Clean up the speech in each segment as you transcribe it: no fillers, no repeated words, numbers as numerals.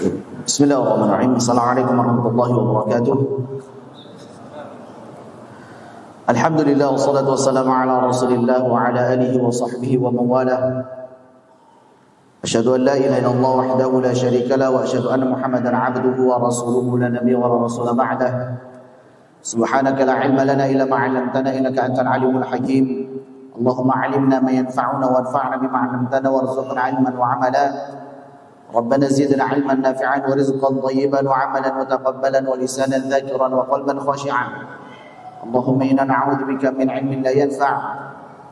Bismillahirrahmanirrahim. Assalamualaikum warahmatullahi wabarakatuh. Alhamdulillah wassalatu wassalamu ala Rasulillah wa ala alihi wa sahbihi wa mawalah. Asyhadu an la ilaha illallah wahdahu la syarika lah wa asyhadu anna Muhammadan 'abduhu wa rasuluhu la nabiyya wa la rasula ba'dah. Subhanaka la ilma lana illa ma 'allamtana innaka antal alimul hakim. Allahumma 'allimna ma yanfa'una wanfa'na bima 'allamtana warzuqna 'ilman wa 'amala. ربنا زدنا علما نافعا ورزقا طيبا وعملا متقبلا ولسانا ذاكرا وقلبا خاشعا اللهم إنا نعوذ بك من علم لا ينفع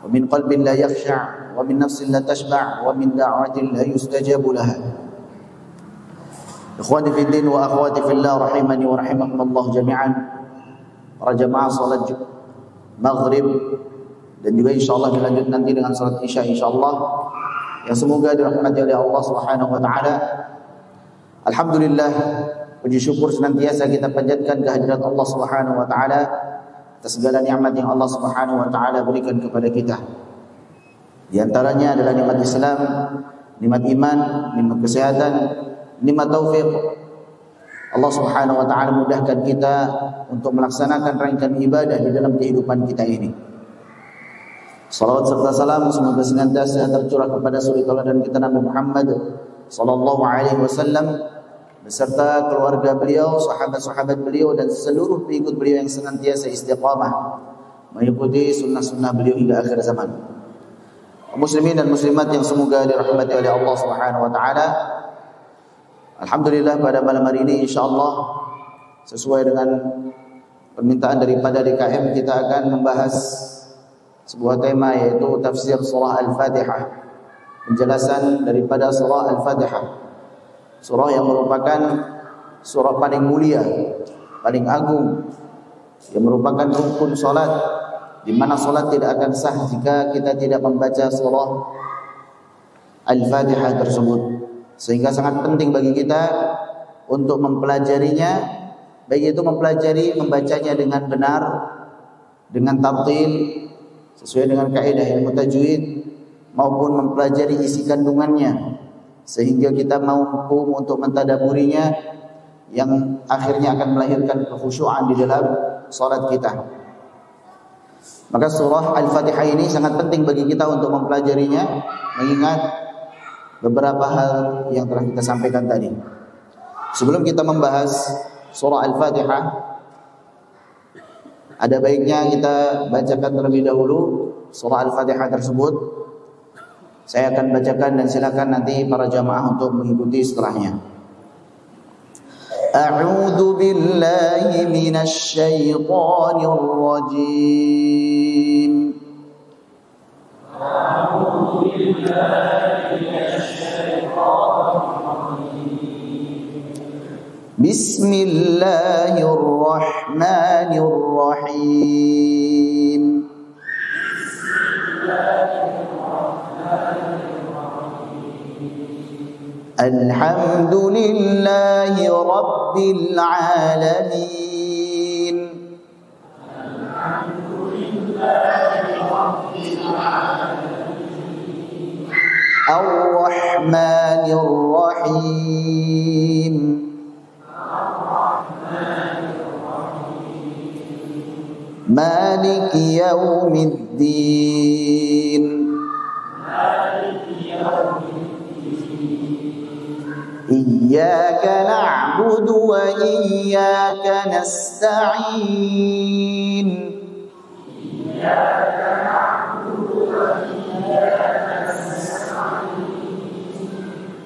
ومن قلب لا يخشع ومن نفس لا تشبع ومن دعوة لا يستجاب لها. إخواني في الدين وأخواتي في الله رحمني ورحمكم الله جميعا. Para jemaah salat maghrib dan juga insyaallah dilanjut nanti dengan salat isya insyaallah, yang semoga dirahmati oleh Allah Subhanahu wa taala. Alhamdulillah, puji syukur senantiasa kita panjatkan kehadirat Allah Subhanahu wa taala atas segala nikmat yang Allah Subhanahu wa taala berikan kepada kita. Di antaranya adalah nikmat Islam, nikmat iman, nikmat kesehatan, nikmat taufik. Allah Subhanahu wa taala mudahkan kita untuk melaksanakan rangkaian ibadah di dalam kehidupan kita ini. Salawat serta salam semoga senantiasa tercurah kepada suri tauladan kita Nabi Muhammad sallallahu alaihi wasallam beserta keluarga beliau, sahabat-sahabat beliau dan seluruh pengikut beliau yang senantiasa istiqamah mengikuti sunnah-sunnah beliau hingga akhir zaman. Muslimin dan muslimat yang semoga dirahmati oleh Allah Subhanahu wa taala. Alhamdulillah, pada malam hari ini insyaallah sesuai dengan permintaan daripada DKM kita akan membahas sebuah tema, yaitu tafsir surah Al-Fatihah, penjelasan daripada surah Al-Fatihah, surah yang merupakan surah paling mulia, paling agung, yang merupakan rukun salat, di mana salat tidak akan sah jika kita tidak membaca surah Al-Fatihah tersebut. Sehingga sangat penting bagi kita untuk mempelajarinya, baik itu mempelajari membacanya dengan benar, dengan tartil sesuai dengan kaidah ilmu tajwid, maupun mempelajari isi kandungannya sehingga kita mampu untuk mentadaburinya, yang akhirnya akan melahirkan kekhusyuan di dalam salat kita. Maka surah Al-Fatihah ini sangat penting bagi kita untuk mempelajarinya, mengingat beberapa hal yang telah kita sampaikan tadi. Sebelum kita membahas surah Al-Fatihah, ada baiknya kita bacakan terlebih dahulu surah Al-Fatihah tersebut. Saya akan bacakan dan silakan nanti para jamaah untuk mengikuti setelahnya. A'udzu billahi minasy syaithanir rajim. A'udzu billahi minasy syaithanir rajim. Bismillahirrahmanirrahim. Alhamdulillahi rabbil alamin. Ar-Rahmanir Rahim. Malik yaumiddin. Iyyaka na'budu wa iyyaka nasta'in.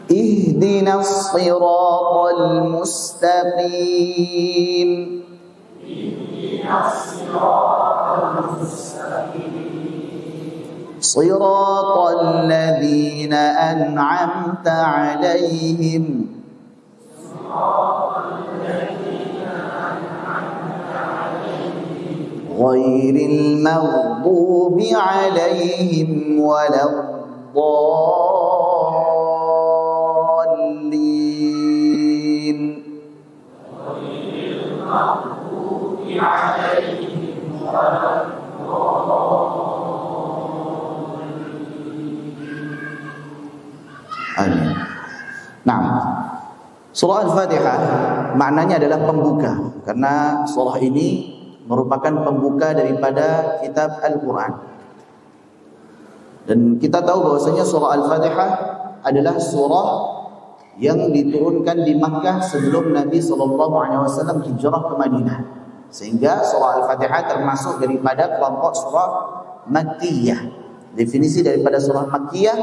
Ihdinas siratal mustaqim. صراط الذين أنعمت عليهم غير المغضوب عليهم ولا الضالين. Amin. Nah, Surah Al-Fatihah maknanya adalah pembuka, karena surah ini merupakan pembuka daripada kitab Al-Quran. Dan kita tahu bahwasanya surah Al-Fatihah adalah surah yang diturunkan di Makkah sebelum Nabi SAW hijrah ke Madinah. Sehingga surah Al-Fatihah termasuk daripada kelompok surah Makkiyah. Definisi daripada surah Makkiyah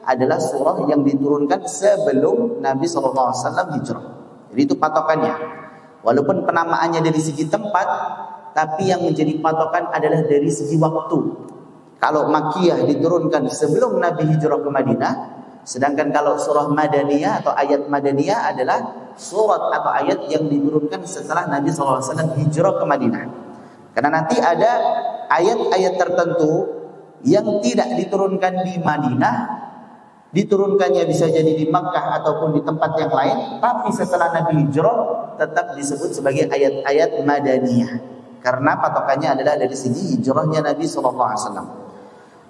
adalah surah yang diturunkan sebelum Nabi SAW hijrah. Jadi itu patokannya. Walaupun penamaannya dari segi tempat, tapi yang menjadi patokan adalah dari segi waktu. Kalau Makkiyah diturunkan sebelum Nabi hijrah ke Madinah, sedangkan kalau surah Madaniyah atau ayat Madaniyah adalah surat atau ayat yang diturunkan setelah Nabi SAW hijrah ke Madinah. Karena nanti ada ayat-ayat tertentu yang tidak diturunkan di Madinah, diturunkannya bisa jadi di Makkah ataupun di tempat yang lain, tapi setelah Nabi hijrah tetap disebut sebagai ayat-ayat Madaniyah, karena patokannya adalah dari segi hijrahnya Nabi SAW.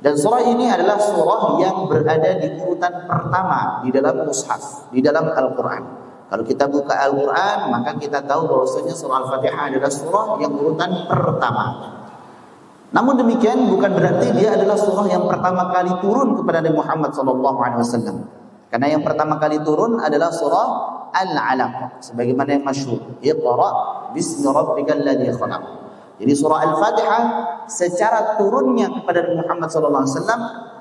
Dan surah ini adalah surah yang berada di urutan pertama di dalam mushaf, di dalam Al-Quran. Kalau kita buka Al-Quran, maka kita tahu bahwasanya surah Al-Fatihah adalah surah yang urutan pertama. Namun demikian bukan berarti dia adalah surah yang pertama kali turun kepada Nabi Muhammad SAW. Karena yang pertama kali turun adalah surah Al-Alaq, sebagaimana yang masyhur, Iqra bismi rabbikal ladzi khalaq. Jadi surah Al-Fatihah secara turunnya kepada Nabi Muhammad SAW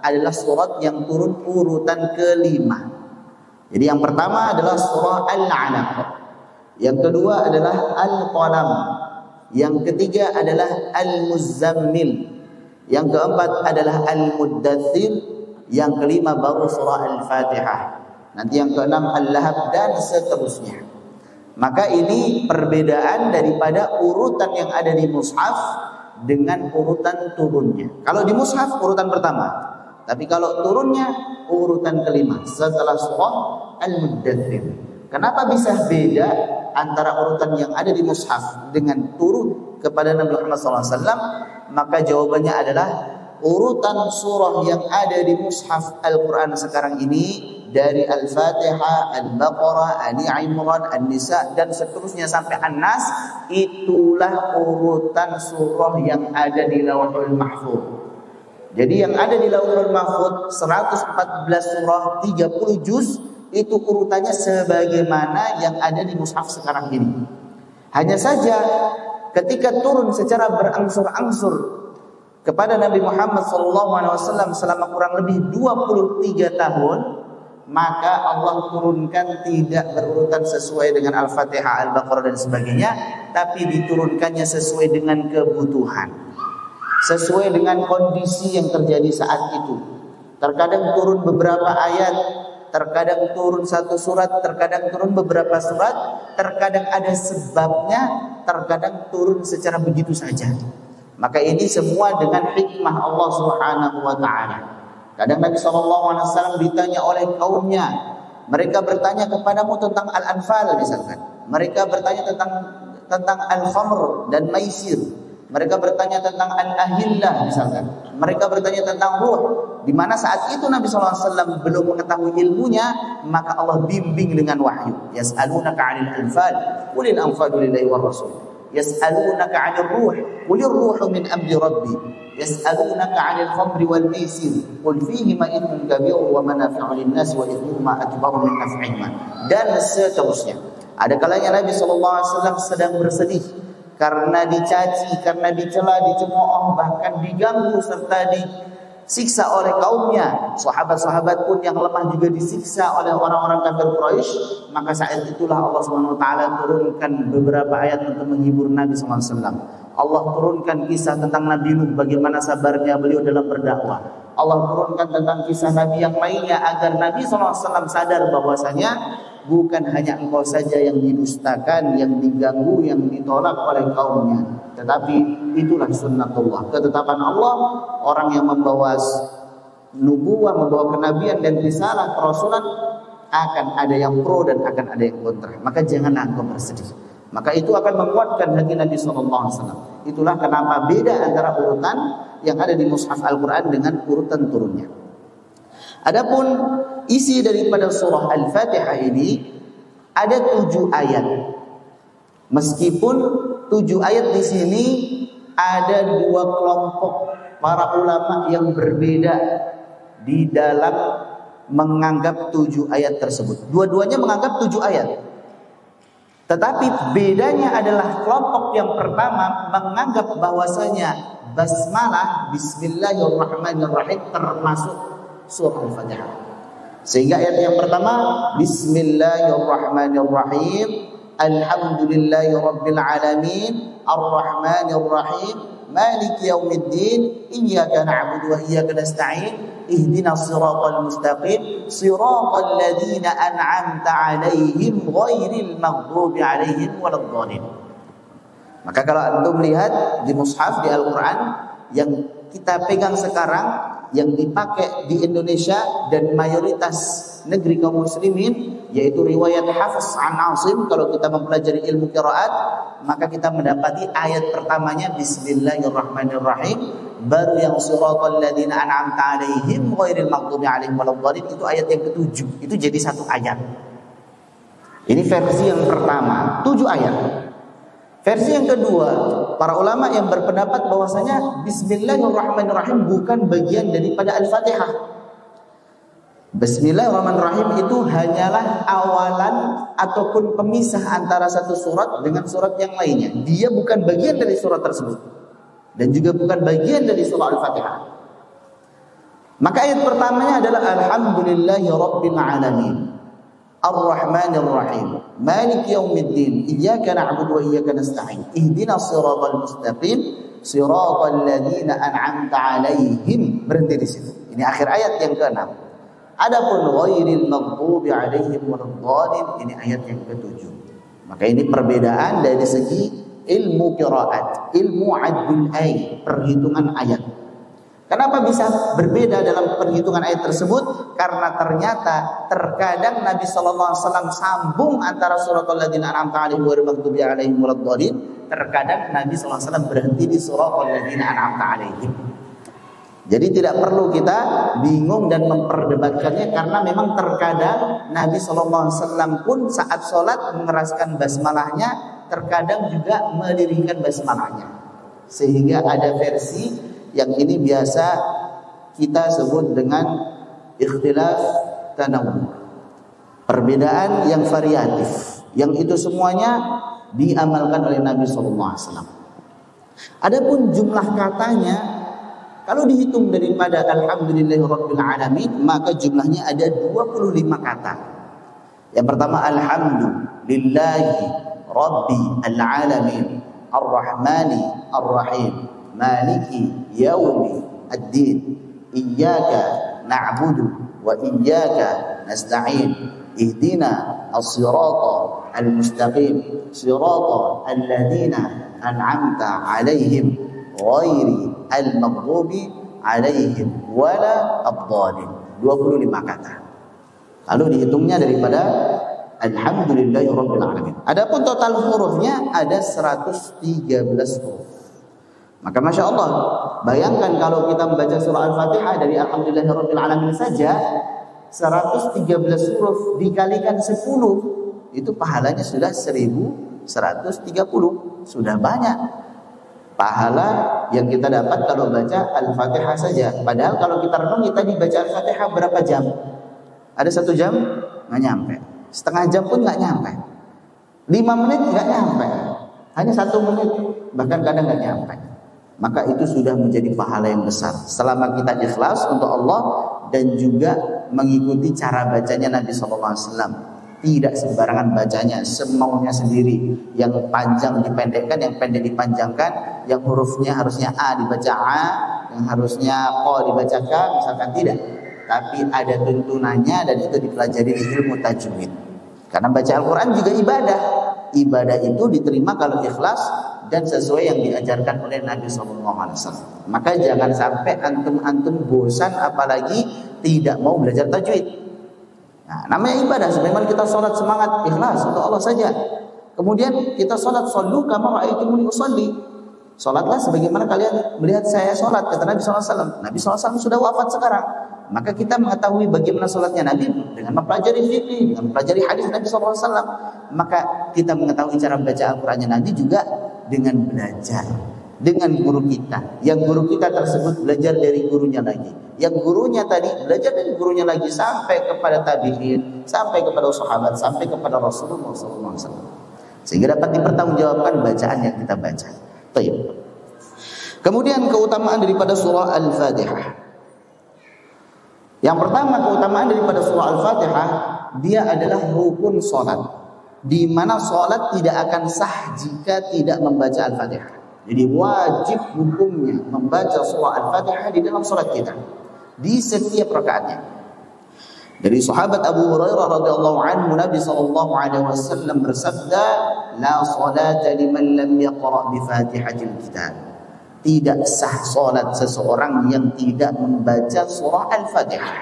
adalah surat yang turun urutan kelima. Jadi yang pertama adalah surah Al-Alaq, yang kedua adalah Al-Qalam, yang ketiga adalah Al-Muzammil, yang keempat adalah Al-Muddathir, yang kelima baru surah Al-Fatihah. Nanti yang keenam Al-Lahab dan seterusnya. Maka ini perbedaan daripada urutan yang ada di mushaf dengan urutan turunnya. Kalau di mushaf urutan pertama, tapi kalau turunnya urutan kelima setelah surah Al-Muddathir. Kenapa bisa beda antara urutan yang ada di mushaf dengan turun kepada Nabi Muhammad SAW? Maka jawabannya adalah urutan surah yang ada di mushaf Al-Quran sekarang ini, dari Al-Fatihah, Al-Baqarah, Ali Imran, An-Nisa dan seterusnya sampai An-Nas, itulah urutan surah yang ada di Lauhul Mahfuz. Jadi yang ada di Lauhul Mahfuz 114 surah, 30 juz, itu urutannya sebagaimana yang ada di mushaf sekarang ini. Hanya saja ketika turun secara berangsur-angsur kepada Nabi Muhammad SAW selama kurang lebih 23 tahun, maka Allah turunkan tidak berurutan sesuai dengan Al-Fatihah, Al-Baqarah dan sebagainya, tapi diturunkannya sesuai dengan kebutuhan, sesuai dengan kondisi yang terjadi saat itu. Terkadang turun beberapa ayat, terkadang turun satu surat, terkadang turun beberapa surat, terkadang ada sebabnya, terkadang turun secara begitu saja. Maka ini semua dengan hikmah Allah Subhanahu wa taala. Kadang Nabi SAW ditanya oleh kaumnya, mereka bertanya kepadamu tentang Al-Anfal misalkan, mereka bertanya tentang Al-Khamr dan Maisir, mereka bertanya tentang Al-Ahillah misalkan, mereka bertanya tentang ruh, di mana saat itu Nabi SAW belum mengetahui ilmunya, maka Allah bimbing dengan wahyu. Yas'alunaka 'anil anfal, qulil anfalu lillahi war rasul. Yas'alunaka 'anil ruh, qulir ruhu min amri rabbi. Yas'alunaka 'anil khamri wal maisir, qul fihima ithmun kabirun wa manafi'u lin-nas wa ithmuhuma akbaru min naf'ihima. Dan seterusnya. Ada kalanya Nabi SAW sedang bersedih karena dicaci, karena dicela, dicemooh, bahkan diganggu serta disiksa oleh kaumnya. Sahabat-sahabat pun yang lemah juga disiksa oleh orang-orang kafir Quraisy. Maka saat itulah Allah SWT turunkan beberapa ayat untuk menghibur Nabi SAW. Allah turunkan kisah tentang Nabi Nuh, bagaimana sabarnya beliau dalam berdakwah. Allah turunkan tentang kisah Nabi yang lainnya agar Nabi SAW sadar bahwasanya bukan hanya engkau saja yang didustakan, yang diganggu, yang ditolak oleh kaumnya, tetapi itulah sunnatullah, ketetapan Allah. Orang yang membawa nubuwah, membawa kenabian dan risalah kerasulan, akan ada yang pro dan akan ada yang kontra. Maka janganlah engkau bersedih. Maka itu akan menguatkan hati Nabi SAW. Itulah kenapa beda antara urutan yang ada di mushaf Al-Quran dengan urutan turunnya. Adapun isi daripada surah Al-Fatihah ini ada 7 ayat. Meskipun 7 ayat di sini ada 2 kelompok para ulama yang berbeda di dalam menganggap 7 ayat tersebut. Dua-duanya menganggap 7 ayat. Tetapi bedanya adalah kelompok yang pertama menganggap bahwasanya basmalah bismillahirrahmanirrahim termasuk surah Al-Fatihah. Sehingga ayat yang pertama bismillahirrahmanirrahim alhamdulillahi rabbil alamin arrahmanir rahim maliki yaumiddin iyyaka na'budu wa iyyaka nasta'in ihdinas siratal mustaqim siratal ladzina an'amta 'alaihim ghairil maghdubi 'alaihim waladdallin. Maka kalau antum lihat di mushaf di Al-Qur'an yang kita pegang sekarang, yang dipakai di Indonesia dan mayoritas negeri kaum muslimin, yaitu riwayat Hafs an Asim. Kalau kita mempelajari ilmu qiraat, maka kita mendapati ayat pertamanya bismillahirrahmanirrahim, baru yang siratal ladzina an'amta 'alaihim ghairil maghdubi 'alaihim waladdallin, itu ayat yang ke-7. Itu jadi satu ayat. Ini versi yang pertama, 7 ayat. Versi yang kedua, para ulama yang berpendapat bahwasanya bismillahirrahmanirrahim bukan bagian daripada Al-Fatihah. Bismillahirrahmanirrahim itu hanyalah awalan ataupun pemisah antara satu surat dengan surat yang lainnya. Dia bukan bagian dari surat tersebut dan juga bukan bagian dari surah Al-Fatihah. Maka ayat pertamanya adalah alhamdulillahi rabbil alamin Ar-Rahmanir Rahim Maliki yaumiddin Iyyaka na'budu wa iyyaka nasta'in Ihdinas siratal mustaqim Siratal ladzina an'amta 'alaihim. Berhenti di situ. Ini akhir ayat yang ke-6. Adapun ghairil maghdubi 'alaihim waladdallin, ini ayat yang ke-7. Maka ini perbedaan dari segi ilmu qiraat, ilmu adul ayat, perhitungan ayat. Kenapa bisa berbeda dalam perhitungan ayat tersebut? Karena ternyata terkadang Nabi SAW sambung antara suratul ladzina an'amta 'alaihim ghairil maghdubi 'alaihim waladdallin. Terkadang Nabi SAW berhenti di suratul ladzina an'amta 'alaihim. Jadi tidak perlu kita bingung dan memperdebatkannya, karena memang terkadang Nabi SAW pun saat sholat mengeraskan basmalahnya, terkadang juga melirihkan basmalahnya. Sehingga ada versi yang ini biasa kita sebut dengan ikhtilaf tanawwu, perbedaan yang variatif, yang itu semuanya diamalkan oleh Nabi SAW. Adapun jumlah katanya, kalau dihitung daripada alhamdulillahirabbil alamin, maka jumlahnya ada 25 kata. Yang pertama alhamdulillahi rabbil alamin arrahmani arrahim maliki yaumi ad-din iyyaka na'budu wa iyyaka nasta'in ihdina as-sirata al-mustaqim sirata alladzina an'amta 'alaihim ghairi al-maghdubi 'alaihim wala ad-dallin. 25 kata. Lalu dihitungnya daripada alhamdulillahirabbil alamin. Adapun total hurufnya ada 113 huruf. Maka Masya Allah, bayangkan kalau kita membaca surah Al-Fatihah dari alhamdulillahirabbil alamin saja, 113 huruf dikalikan 10, itu pahalanya sudah 1130. Sudah banyak pahala yang kita dapat kalau baca Al-Fatihah saja. Padahal kalau kita renungi tadi baca Al-Fatihah berapa jam? Ada 1 jam? Nggak nyampe. Setengah jam pun nggak nyampe. 5 menit nggak nyampe. Hanya 1 menit, bahkan kadang nggak nyampe. Maka itu sudah menjadi pahala yang besar selama kita ikhlas untuk Allah dan juga mengikuti cara bacanya Nabi SAW. Tidak sembarangan bacanya, semaunya sendiri. Yang panjang dipendekkan, yang pendek dipanjangkan, yang hurufnya harusnya A dibaca A, yang harusnya O dibaca K, misalkan tidak. Tapi ada tuntunannya dan itu dipelajari di ilmu tajwid. Karena baca Al-Quran juga ibadah. Ibadah itu diterima kalau ikhlas dan sesuai yang diajarkan oleh Nabi SAW. Maka jangan sampai antum-antum bosan apalagi tidak mau belajar tajwid. Nah, namanya ibadah. Sebagaimana kita sholat semangat ikhlas untuk Allah saja. Kemudian kita sholat sallu kama ra'aitumuni usolli. Sholatlah sebagaimana kalian melihat saya sholat, kata Nabi SAW. Nabi SAW sudah wafat sekarang. maka kita mengetahui bagaimana sholatnya Nabi dengan mempelajari fikih, dengan mempelajari hadis Nabi SAW. Maka kita mengetahui cara baca Al-Qurannya Nabi juga dengan belajar dengan guru kita. Yang guru kita tersebut belajar dari gurunya lagi. Yang gurunya tadi belajar dari gurunya lagi sampai kepada tabi'in, sampai kepada sahabat, sampai kepada Rasulullah SAW. Sehingga dapat dipertanggungjawabkan bacaan yang kita baca. Baik. Kemudian keutamaan daripada surah Al-Fatihah. Yang pertama, keutamaan daripada surah Al-Fatihah, dia adalah rukun salat, di mana salat tidak akan sah jika tidak membaca Al-Fatihah. Jadi wajib hukumnya membaca surah Al-Fatihah di dalam salat kita, di setiap rakaatnya. Dari sahabat Abu Hurairah radhiyallahu anhu, Nabi sallallahu alaihi wasallam bersabda, "La salata liman lam yaqra' bi Fatihatil Kitab." Tidak sah salat seseorang yang tidak membaca surah Al-Fatihah.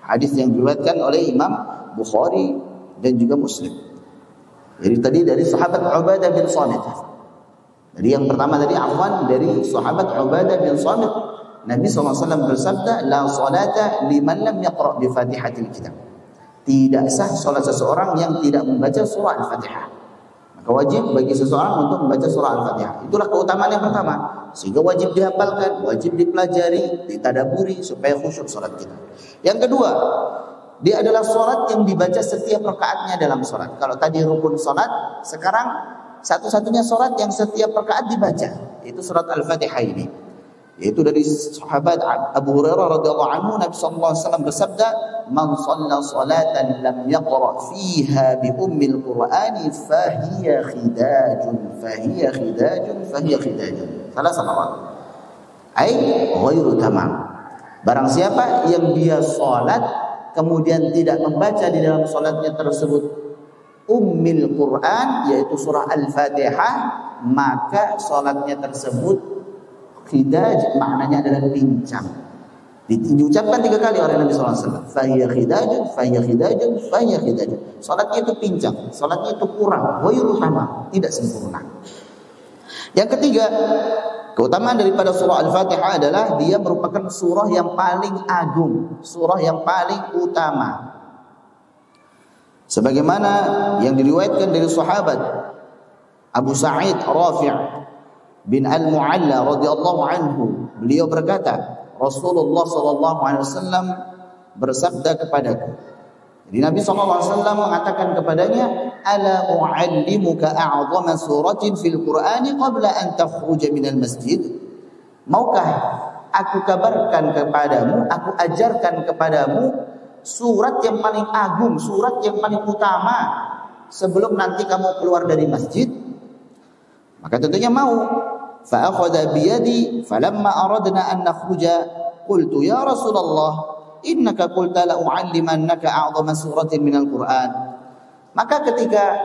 Hadis yang diriwayatkan oleh Imam Bukhari dan juga Muslim. Jadi tadi dari sahabat Ubadah bin Samit. Jadi yang pertama tadi dari sahabat Ubadah bin Samit, Nabi SAW bersabda, "La salata liman lam yaqra' bi Fatihatil Kitab." Tidak sah salat seseorang yang tidak membaca surah Al-Fatihah. Maka wajib bagi seseorang untuk membaca surah Al-Fatihah. Itulah keutamaan yang pertama. Sehingga wajib dihafalkan, wajib dipelajari, ditadaburi supaya khusyuk salat kita. Yang kedua, dia adalah salat yang dibaca setiap rakaatnya dalam salat. Kalau tadi rukun salat, sekarang satu-satunya salat yang setiap rakaat dibaca, itu surat Al-Fatihah ini. Yaitu dari sahabat Abu Hurairah radhiyallahu anhu, Nabi sallallahu alaihi wasallam bersabda, "Man shalla salatan lam yaqra fiha bi ummil Qur'ani fahiya khidajun, fahiya khidajun, fahiya khidajun." Salah sama. Ai ghairu tamam. Barang siapa yang dia salat kemudian tidak membaca di dalam salatnya tersebut ummil Qur'an, yaitu surah Al-Fatihah, maka salatnya tersebut khidaj, maknanya adalah pincang. Diucapkan 3 kali oleh Nabi SAW. Fahiya khidajun, fahiya khidajun, fahiya khidajun. Salatnya itu pincang, salatnya itu kurang, ghairu tamam, tidak sempurna. Yang ketiga, keutamaan daripada surah Al-Fatihah adalah dia merupakan surah yang paling agung, surah yang paling utama. Sebagaimana yang diriwayatkan dari sahabat Abu Sa'id Rafi' bin Al-Mu'alla radhiyallahu anhu, beliau berkata, Rasulullah sallallahu alaihi wasallam bersabda kepadaku. Jadi Nabi sallallahu alaihi wasallam mengatakan kepadanya, "Ala u'allimuka a'zama suratin fil Qur'ani qabla an takhruja minal masjid?" Maukah aku kabarkan kepadamu, aku ajarkan kepadamu surat yang paling agung, surat yang paling utama sebelum nanti kamu keluar dari masjid? Maka tentunya mau. Fa'akhadha biyadi falamma aradna an nakhruja qultu ya Rasulullah innaka qulta la u'allimannaka a'zama suratin minal Qur'an. Maka ketika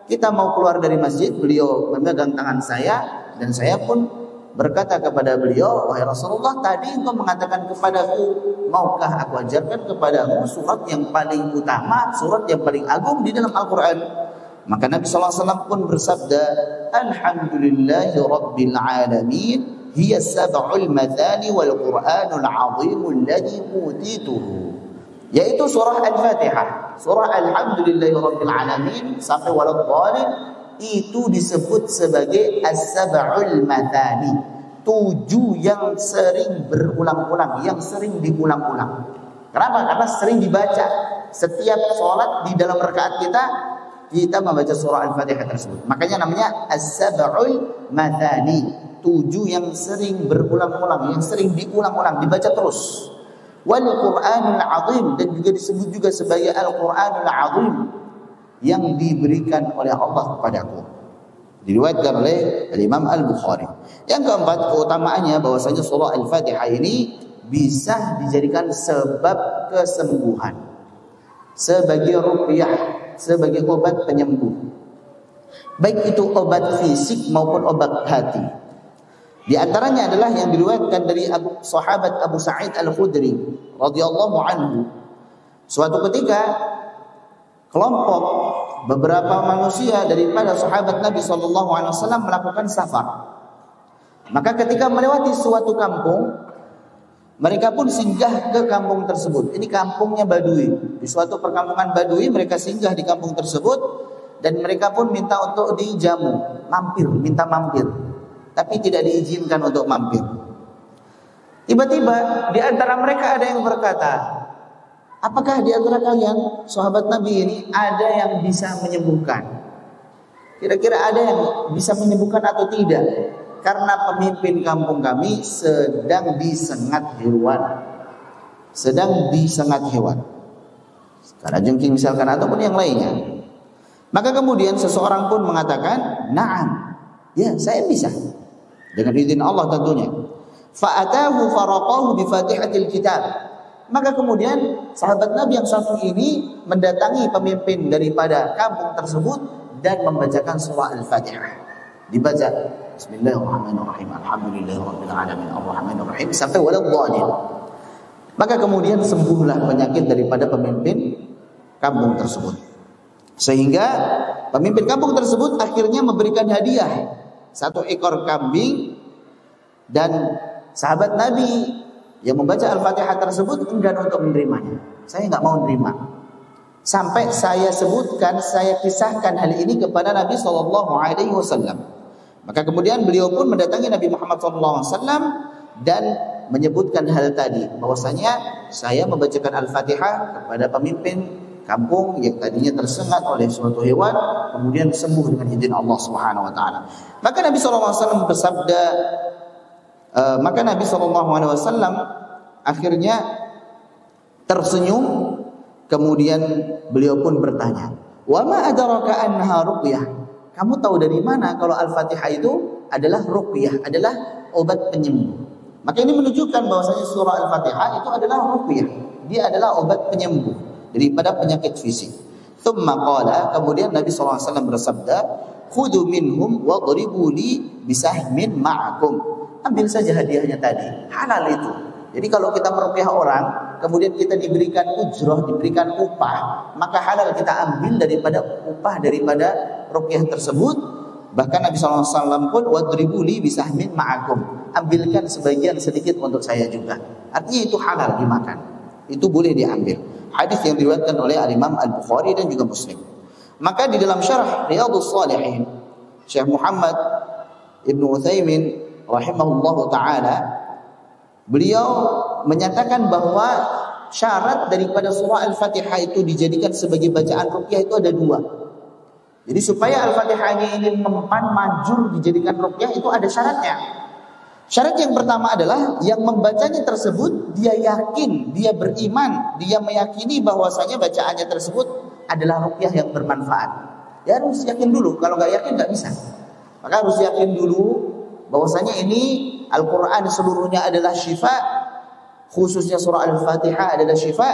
kita mau keluar dari masjid, beliau memegang tangan saya dan saya pun berkata kepada beliau, "Wahai Rasulullah, tadi engkau mengatakan kepadaku, maukah aku ajarkan kepadamu surat yang paling utama, surat yang paling agung di dalam Al-Qur'an?" Maka Nabi SAW pun bersabda, "Alhamdulillahi Rabbil Alamin, hiya sab'ul mathani wal Qur'anul azimul ladzi utituhu." Yaitu surah Al-Fatihah. Surah Alhamdulillahi Rabbil Alamin sampai waladhdallin itu disebut sebagai as-sab'ul mathani, 7 yang sering berulang-ulang, yang sering diulang-ulang. Kenapa? Karena sering dibaca. Setiap sholat di dalam rakaat kita membaca surah Al-Fatihah tersebut. Makanya namanya as-sab'ul mathani, 7 yang sering berulang-ulang, yang sering diulang-ulang, dibaca terus. Wal Qur'anul azim, dan juga disebut juga sebagai Al-Qur'anul azim yang diberikan oleh Allah kepadaku. Diriwayatkan oleh Imam Al-Bukhari. Yang keempat, keutamaannya bahwasanya surah Al-Fatihah ini bisa dijadikan sebab kesembuhan, sebagai ruqyah, sebagai obat penyembuh, baik itu obat fisik maupun obat hati. Di antaranya adalah yang diriwayatkan dari sahabat Abu Sa'id Al-Khudri radhiyallahu anhu. Suatu ketika kelompok beberapa manusia daripada sahabat Nabi sallallahu alaihi wasallam melakukan safar. Maka ketika melewati suatu kampung, Mereka pun singgah ke kampung tersebut. Ini kampungnya Badui. Di suatu perkampungan Badui mereka singgah di kampung tersebut dan mereka pun minta untuk dijamu, minta mampir. Tapi tidak diizinkan untuk mampir. Tiba-tiba di antara mereka ada yang berkata, apakah di antara kalian sahabat Nabi ini ada yang bisa menyembuhkan? Kira-kira ada yang bisa menyembuhkan atau tidak? Karena pemimpin kampung kami sedang disengat hewan. Kalajengking misalkan ataupun yang lainnya. Maka kemudian seseorang pun mengatakan, "Na'am." Ya, saya bisa. Dengan izin Allah tentunya. Fa'atahu faraqahu bi Fatihatil Kitab. Maka kemudian sahabat Nabi yang satu ini mendatangi pemimpin daripada kampung tersebut dan membacakan surah Al-Fatihah. Dibaca Bismillahirrahmanirrahim. Alhamdulillahirabbil alamin arrahmanirrahim sampai waladhdallin. Maka kemudian sembuhlah penyakit daripada pemimpin kampung tersebut. Sehingga pemimpin kampung tersebut akhirnya memberikan hadiah 1 ekor kambing, dan sahabat Nabi yang membaca Al-Fatihah tersebut enggan untuk menerimanya. Saya nggak mau menerima. Sampai saya sebutkan, saya kisahkan hal ini kepada Nabi SAW. Maka kemudian beliau pun mendatangi Nabi Muhammad SAW dan menyebutkan hal tadi, bahwasanya saya membacakan Al-Fatihah kepada pemimpin kampung yang tadinya tersengat oleh suatu hewan, kemudian sembuh dengan izin Allah Subhanahu wa taala. Maka Nabi SAW bersabda, maka Nabi SAW akhirnya tersenyum, kemudian beliau pun bertanya, "Wa ma adraka annaha ruqyah?" Kamu tahu dari mana kalau Al-Fatihah itu adalah ruqyah, adalah obat penyembuh? Maka ini menunjukkan bahwasanya surah Al-Fatihah itu adalah ruqyah. Dia adalah obat penyembuh daripada penyakit fisik. Tsumma qala, kemudian Nabi SAW bersabda, "Khudhu minhum wadribu li bisahmin ma'akum." Ambil saja hadiahnya tadi, halal itu. Jadi kalau kita meruqyah orang, kemudian kita diberikan ujrah, diberikan upah, maka halal kita ambil daripada upah daripada ruqyah tersebut. Bahkan Nabi SAW pun wadribu li bisahmin ma'akum, ambilkan sebagian sedikit untuk saya juga. Artinya itu halal dimakan, itu boleh diambil. Hadis yang diriwayatkan oleh Imam Al-Bukhari dan juga Muslim. Maka di dalam syarah Riyadhus Shalihin, Syekh Muhammad Ibnu Utsaimin rahimahullahu taala, beliau menyatakan bahwa syarat daripada surah Al-Fatihah itu dijadikan sebagai bacaan ruqyah itu ada 2. Jadi supaya Al-Fatihahnya ini mempan manjur dijadikan ruqyah itu ada syaratnya. Syarat yang pertama adalah yang membacanya tersebut dia yakin, dia beriman, dia meyakini bahwasanya bacaannya tersebut adalah ruqyah yang bermanfaat. Ya harus yakin dulu, kalau nggak yakin nggak bisa. Maka harus yakin dulu bahwasanya ini Al-Quran seluruhnya adalah syifa, khususnya surah Al-Fatihah adalah syifa.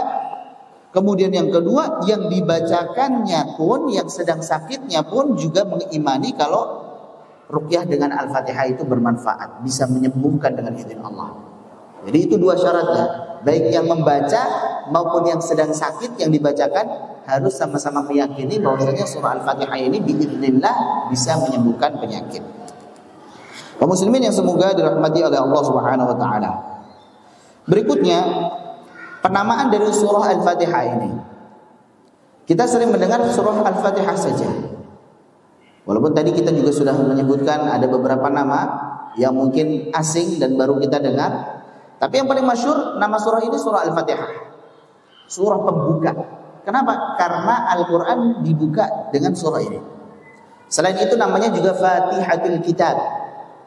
Kemudian yang kedua, yang dibacakannya pun, yang sedang sakitnya pun juga mengimani kalau ruqyah dengan Al-Fatihah itu bermanfaat, bisa menyembuhkan dengan izin Allah. Jadi itu 2 syaratnya, baik yang membaca maupun yang sedang sakit yang dibacakan harus sama-sama meyakini bahwasanya surah Al-Fatihah ini biiznillah bisa menyembuhkan penyakit. Kaum muslimin yang semoga dirahmati oleh Allah Subhanahu wa taala. Berikutnya, penamaan dari surah Al-Fatihah ini. Kita sering mendengar surah Al-Fatihah saja. Walaupun tadi kita juga sudah menyebutkan ada beberapa nama yang mungkin asing dan baru kita dengar. Tapi yang paling masyhur nama surah ini surah Al-Fatihah. Surah pembuka. Kenapa? Karena Al-Quran dibuka dengan surah ini. Selain itu namanya juga Fatihatul Kitab,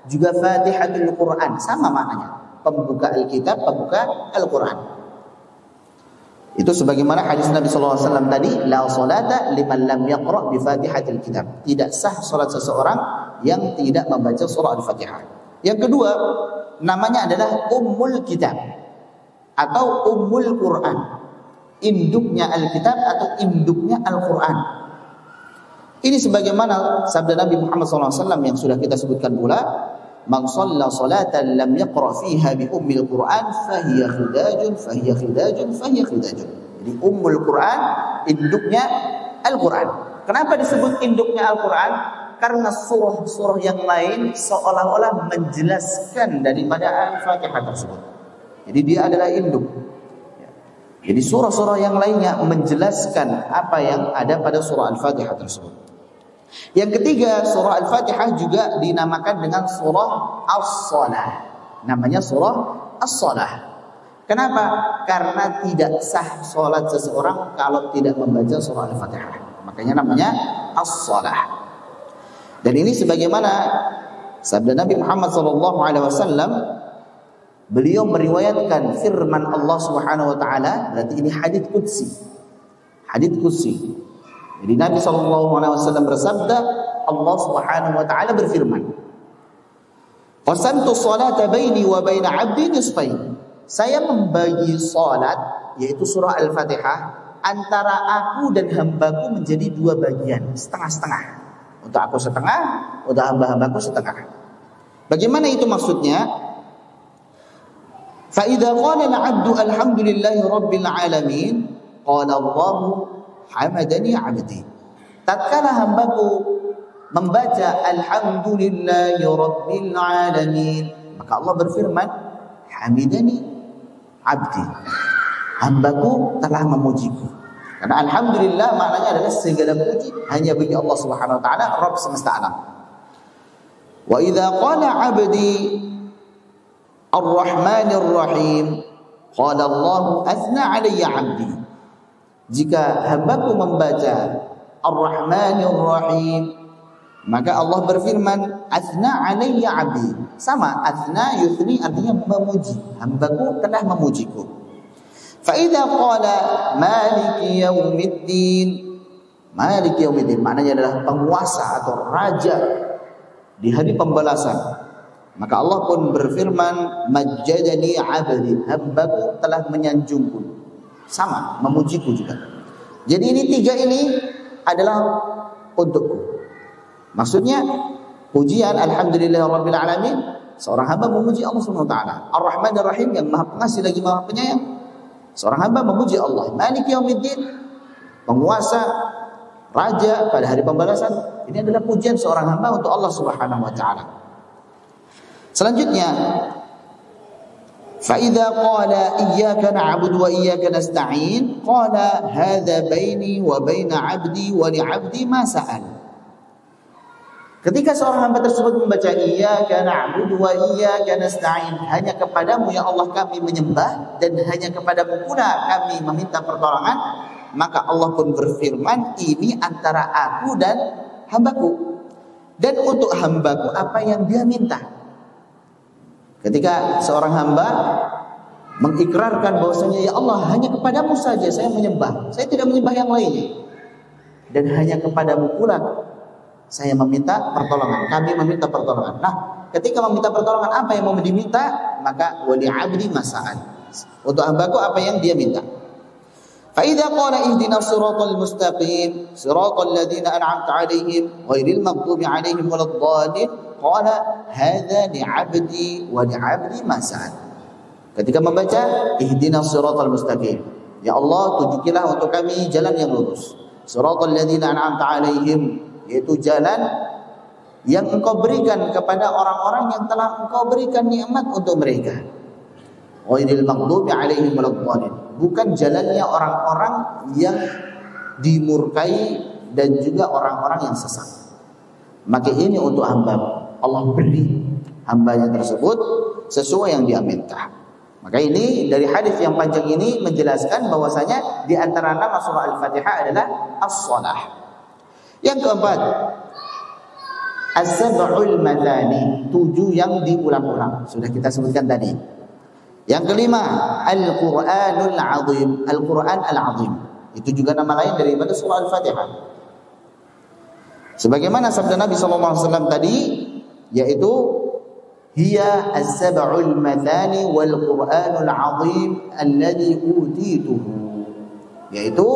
juga Fatihatul Quran, sama maknanya. Pembuka Alkitab, pembuka Al-Quran. Itu sebagaimana hadis Nabi SAW tadi, la salata liman lam yaqra' bi Fatihatil Kitab. Tidak sah salat seseorang yang tidak membaca surah Al-Fatihah. Yang kedua, namanya adalah Ummul Kitab atau Ummul Quran. Induknya Alkitab atau induknya Al-Quran. Ini sebagaimana sabda Nabi Muhammad SAW yang sudah kita sebutkan pula, man shalla salatan lam yaqra fiha bi ummil Quran fahiya khidajun fahiya khidajun fahiya khidajun. Jadi Ummul Quran, induknya Al-Quran. Kenapa disebut induknya Al-Quran? Karena surah-surah yang lain seolah-olah menjelaskan daripada Al-Fatihah tersebut. Jadi dia adalah induk. Jadi surah-surah yang lainnya menjelaskan apa yang ada pada surah Al-Fatihah tersebut. Yang ketiga, surah Al-Fatihah juga dinamakan dengan surah As-Salah. Namanya surah As-Salah. Kenapa? Karena tidak sah sholat seseorang kalau tidak membaca surah Al-Fatihah. Makanya namanya As-Salah. Dan ini sebagaimana sabda Nabi Muhammad SAW, beliau meriwayatkan firman Allah Subhanahu wa taala, berarti ini hadits qudsi. Hadits qudsi. Jadi Nabi SAW bersabda, Allah Subhanahu wa taala berfirman, "Qasamtu sholata baini wa baina 'abdi nisfain." Saya membagi salat, yaitu surah Al-Fatihah, antara aku dan hambaku menjadi dua bagian, setengah-setengah. Untuk aku setengah, untuk hamba-hambaku setengah. Bagaimana itu maksudnya? Fa idza qala al-'abdu alhamdulillahi rabbil alamin, qala Allahu hamadani 'abdi. Tatkala hambaku membaca alhamdulillahi rabbil alamin, maka Allah berfirman, hamidani 'abdi. Hambaku telah memujiku. Karena alhamdulillah maknanya adalah segala puji hanya bagi Allah Subhanahu wa taala, Rabb semesta alam. Wa idza qala 'abdi Ar-Rahmanir Rahim, qala Allah athna 'alayya 'abdi. Jika hambaku membaca Ar-Rahmanir Rahim, maka Allah berfirman, athna 'alayya 'abdi. Sama, athna yuthni artinya memuji. Hambaku telah memujiku. Fa idza qala maliki yaumiddin, maliki yaumiddin maknanya adalah penguasa atau raja di hari pembalasan. Maka Allah pun berfirman, majjadani 'abdi, hambaku telah menyanjungku. Sama, memujiku juga. Jadi ini tiga ini adalah untukku. Maksudnya pujian alhamdulillahirabbil alamin, seorang hamba memuji Allah Subhanahu wa taala. Ar-Rahmanir Rahim, yang Maha Pengasih lagi Maha Penyayang. Seorang hamba memuji Allah. Maliki yaumiddin, penguasa, raja pada hari pembalasan. Ini adalah pujian seorang hamba untuk Allah Subhanahu wa taala. Selanjutnya, fa idza qala iyyaka na'budu wa iyyaka nasta'in, qala hadza baini wa baina 'abdi wa li 'abdi ma sa'al. Ketika seorang hamba tersebut membaca iyyaka na'budu wa iyyaka nasta'in, hanya kepadamu ya Allah kami menyembah dan hanya kepadamu pula kami meminta pertolongan, maka Allah pun berfirman, ini antara aku dan hambaku. Dan untuk hambaku apa yang dia minta. Ketika seorang hamba mengikrarkan bahwasanya ya Allah hanya kepadamu saja saya menyembah, saya tidak menyembah yang lainnya, dan hanya kepadamu pula saya meminta pertolongan, kami meminta pertolongan. Nah, ketika meminta pertolongan apa yang mau diminta, maka wali 'abdi masa'an. Untuk hambaku apa yang dia minta. Fa idza qala ihdinas siratal mustaqim, siratal ladzina an'amta 'alaihim ghairil maghdubi 'alaihim waladdallin, qala hadza li 'abdi wa li 'abdi masa'an. Ketika membaca ihdinas siratal mustaqim, ya Allah tunjukilah untuk kami jalan yang lurus. Siratal ladzina an'amta 'alaihim, yaitu jalan yang engkau berikan kepada orang-orang yang telah engkau berikan nikmat untuk mereka. Ghairil maghdubi 'alaihim waladdallin, bukan jalannya orang-orang yang dimurkai dan juga orang-orang yang sesat. Maka ini untuk hamba, Allah beri hambanya tersebut sesuai yang dia minta. Maka ini dari hadis yang panjang ini menjelaskan bahwasanya di antara nama surah Al-Fatihah adalah As-Salah. Yang keempat, As-Sab'ul Mathani, 7 yang diulang-ulang. Sudah kita sebutkan tadi. Yang kelima, Al-Quranul Azim, Al-Quran Al-Azim. Itu juga nama lain daripada surah Al-Fatihah. Sebagaimana sabda Nabi SAW tadi, yaitu hiya as-sab'ul mathani wal Quranul Azim alladhi utituhu. Yaitu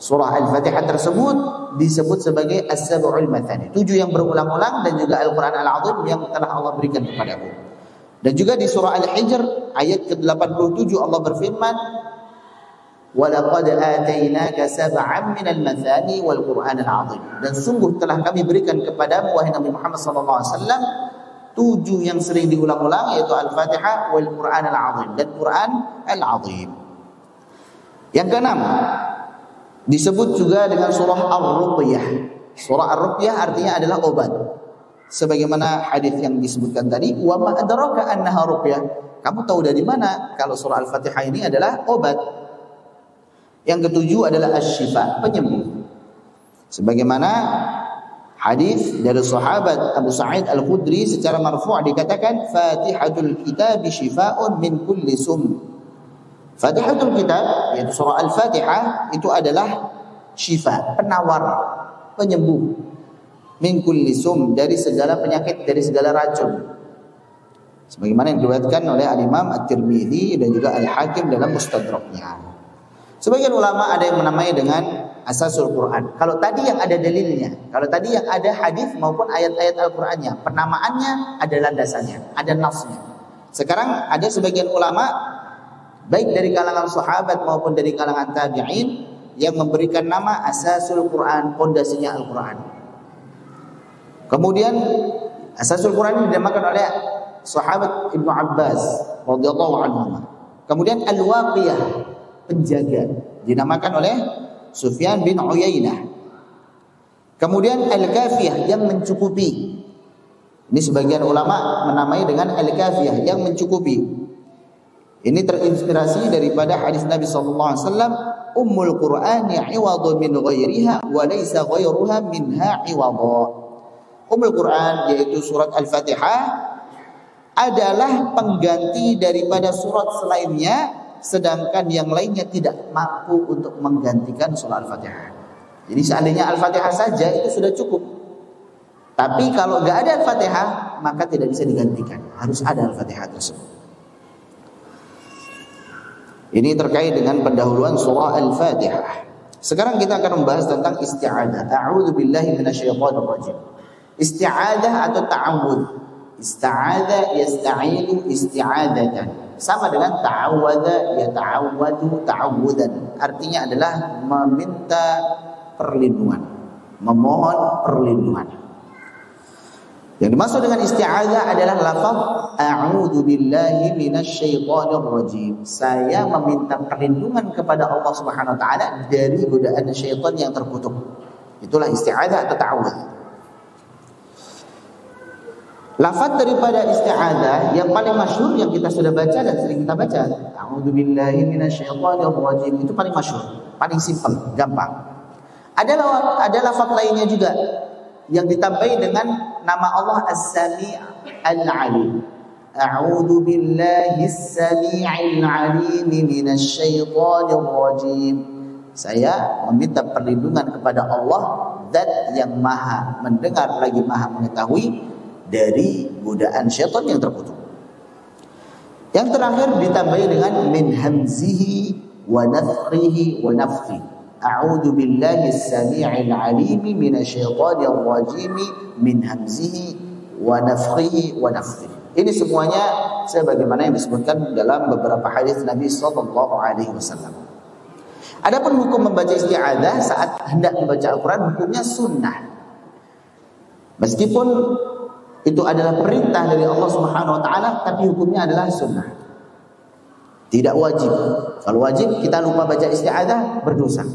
surah Al-Fatihah tersebut disebut sebagai As-Sab'ul Mathani, 7 yang berulang-ulang, dan juga Al-Quran Al-Azim yang telah Allah berikan kepadamu. Dan juga di surah Al-Hijr ayat ke-87 Allah berfirman, وَلَقَدْ آتَيْنَاكَ سَبْعًا مِنَ الْمَثَانِي وَالْقُرْآنِ الْعَظِيمِ. Dan sungguh telah kami berikan kepadamu wahai Nabi Muhammad SAW 7 yang sering diulang-ulang yaitu Al-Fatihah wal Quran al-Azim dan Quran al-Azim. Yang keenam disebut juga dengan surah Ar-Ruqyah. Surah Ar-Ruqyah artinya adalah obat. Sebagaimana hadis yang disebutkan tadi, wa ma adraka annaha ruqyah. Kamu tahu dari mana kalau surah Al-Fatihah ini adalah obat? Yang ketujuh adalah asy-syifa, penyembuh. Sebagaimana hadis dari sahabat Abu Sa'id Al-Khudri secara marfu' dikatakan Fatihatul Kitab syifaa'un min kulli sum. Fatihatul Kitab yaitu surah Al-Fatihah itu adalah syifa, penawar, penyembuh. Min kulli sum, dari segala penyakit, dari segala racun. Sebagaimana yang diriwayatkan oleh Al-Imam At-Tirmidzi dan juga Al-Hakim dalam Mustadraknya. Sebagian ulama ada yang menamai dengan Asasul Quran. Kalau tadi yang ada dalilnya, kalau tadi yang ada hadis maupun ayat-ayat Al-Qur'annya, penamaannya ada landasannya, ada nafsnya. Sekarang ada sebagian ulama baik dari kalangan sahabat maupun dari kalangan tabi'in yang memberikan nama Asasul Quran, pondasinya Al-Qur'an. Kemudian Asasul Quran ini dinamakan oleh sahabat Ibnu Abbas radhiyallahu anhu. Kemudian Al-Waqiyah, penjaga, dinamakan oleh Sufyan bin Uyainah. Kemudian Al-Kafiyah, yang mencukupi. Ini sebagian ulama menamai dengan Al-Kafiyah, yang mencukupi. Ini terinspirasi daripada hadis Nabi sallallahu alaihi wasallam, Ummul Qur'ani 'iwadun min ghairiha wa laysa ghairuha minha 'iwadun. Ummul Quran yaitu surat Al-Fatihah adalah pengganti daripada surat selainnya, sedangkan yang lainnya tidak mampu untuk menggantikan surat Al-Fatihah. Jadi seandainya Al-Fatihah saja itu sudah cukup. Tapi kalau nggak ada Al-Fatihah maka tidak bisa digantikan, harus ada Al-Fatihah tersebut. Ini terkait dengan pendahuluan surah Al-Fatihah. Sekarang kita akan membahas tentang isti'adzah. A'udzu billahi minasyaitonir rajim. Isti'adzah atau ta'awudz. Ista'adza yasta'inu isti'adzatan. Sama dengan ta'awadza yata'awwadu ta'awudan. Artinya adalah meminta perlindungan, memohon perlindungan. Yang dimaksud dengan isti'adzah adalah lafaz a'udzu billahi minasyaitonir rajim. Saya meminta perlindungan kepada Allah Subhanahu wa taala dari godaan syaitan yang terkutuk. Itulah isti'adzah atau ta'awudz. Lafaz daripada isti'adzah yang paling masyhur yang kita sudah baca dan sering kita baca, a'udzubillahi minasyaitonir rajim, itu paling masyhur, paling simpel, gampang. Ada lafaz lainnya juga yang ditambahi dengan nama Allah As-Sami' Al-Alim. A'udzubillahi As-Sami'il 'Alim minasyaitonir rajim. Saya meminta perlindungan kepada Allah, Zat yang Maha mendengar lagi Maha mengetahui, dari godaan syaitan yang terkutuk. Yang terakhir ditambahi dengan min hamzihi wa nafthihi wa nafthihi. A'udzu billahi as-sami'il 'alim minasyaitonir rajim min hamzihi wa nafthihi wa nafthihi. Ini semuanya sebagaimana yang disebutkan dalam beberapa hadis Nabi sallallahu alaihi wasallam. Adapun hukum membaca isti'adzah saat hendak membaca Al-Qur'an, hukumnya sunnah. Meskipun itu adalah perintah dari Allah Subhanahu wa taala, tapi hukumnya adalah sunnah. Tidak wajib. Kalau wajib kita lupa baca isti'adzah, berdosa.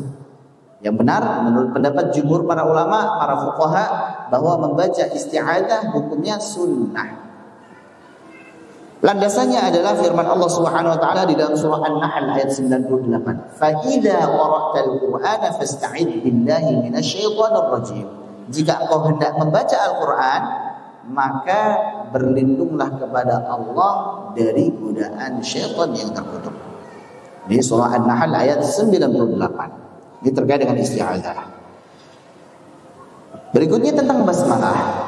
Yang benar menurut pendapat jumhur para ulama, para fuqaha, bahwa membaca isti'adzah hukumnya sunnah. Landasannya adalah firman Allah Subhanahu wa taala di dalam surah An-Nahl ayat 98. Fa idza qara'tal Qur'ana fasta'id billahi minasyaitonir rajim. Jika engkau hendak membaca Al-Qur'an, maka berlindunglah kepada Allah dari godaan syaitan yang terkutuk. Di surah An-Nahl ayat 98. Ini terkait dengan isti'adzah. Berikutnya tentang basmalah.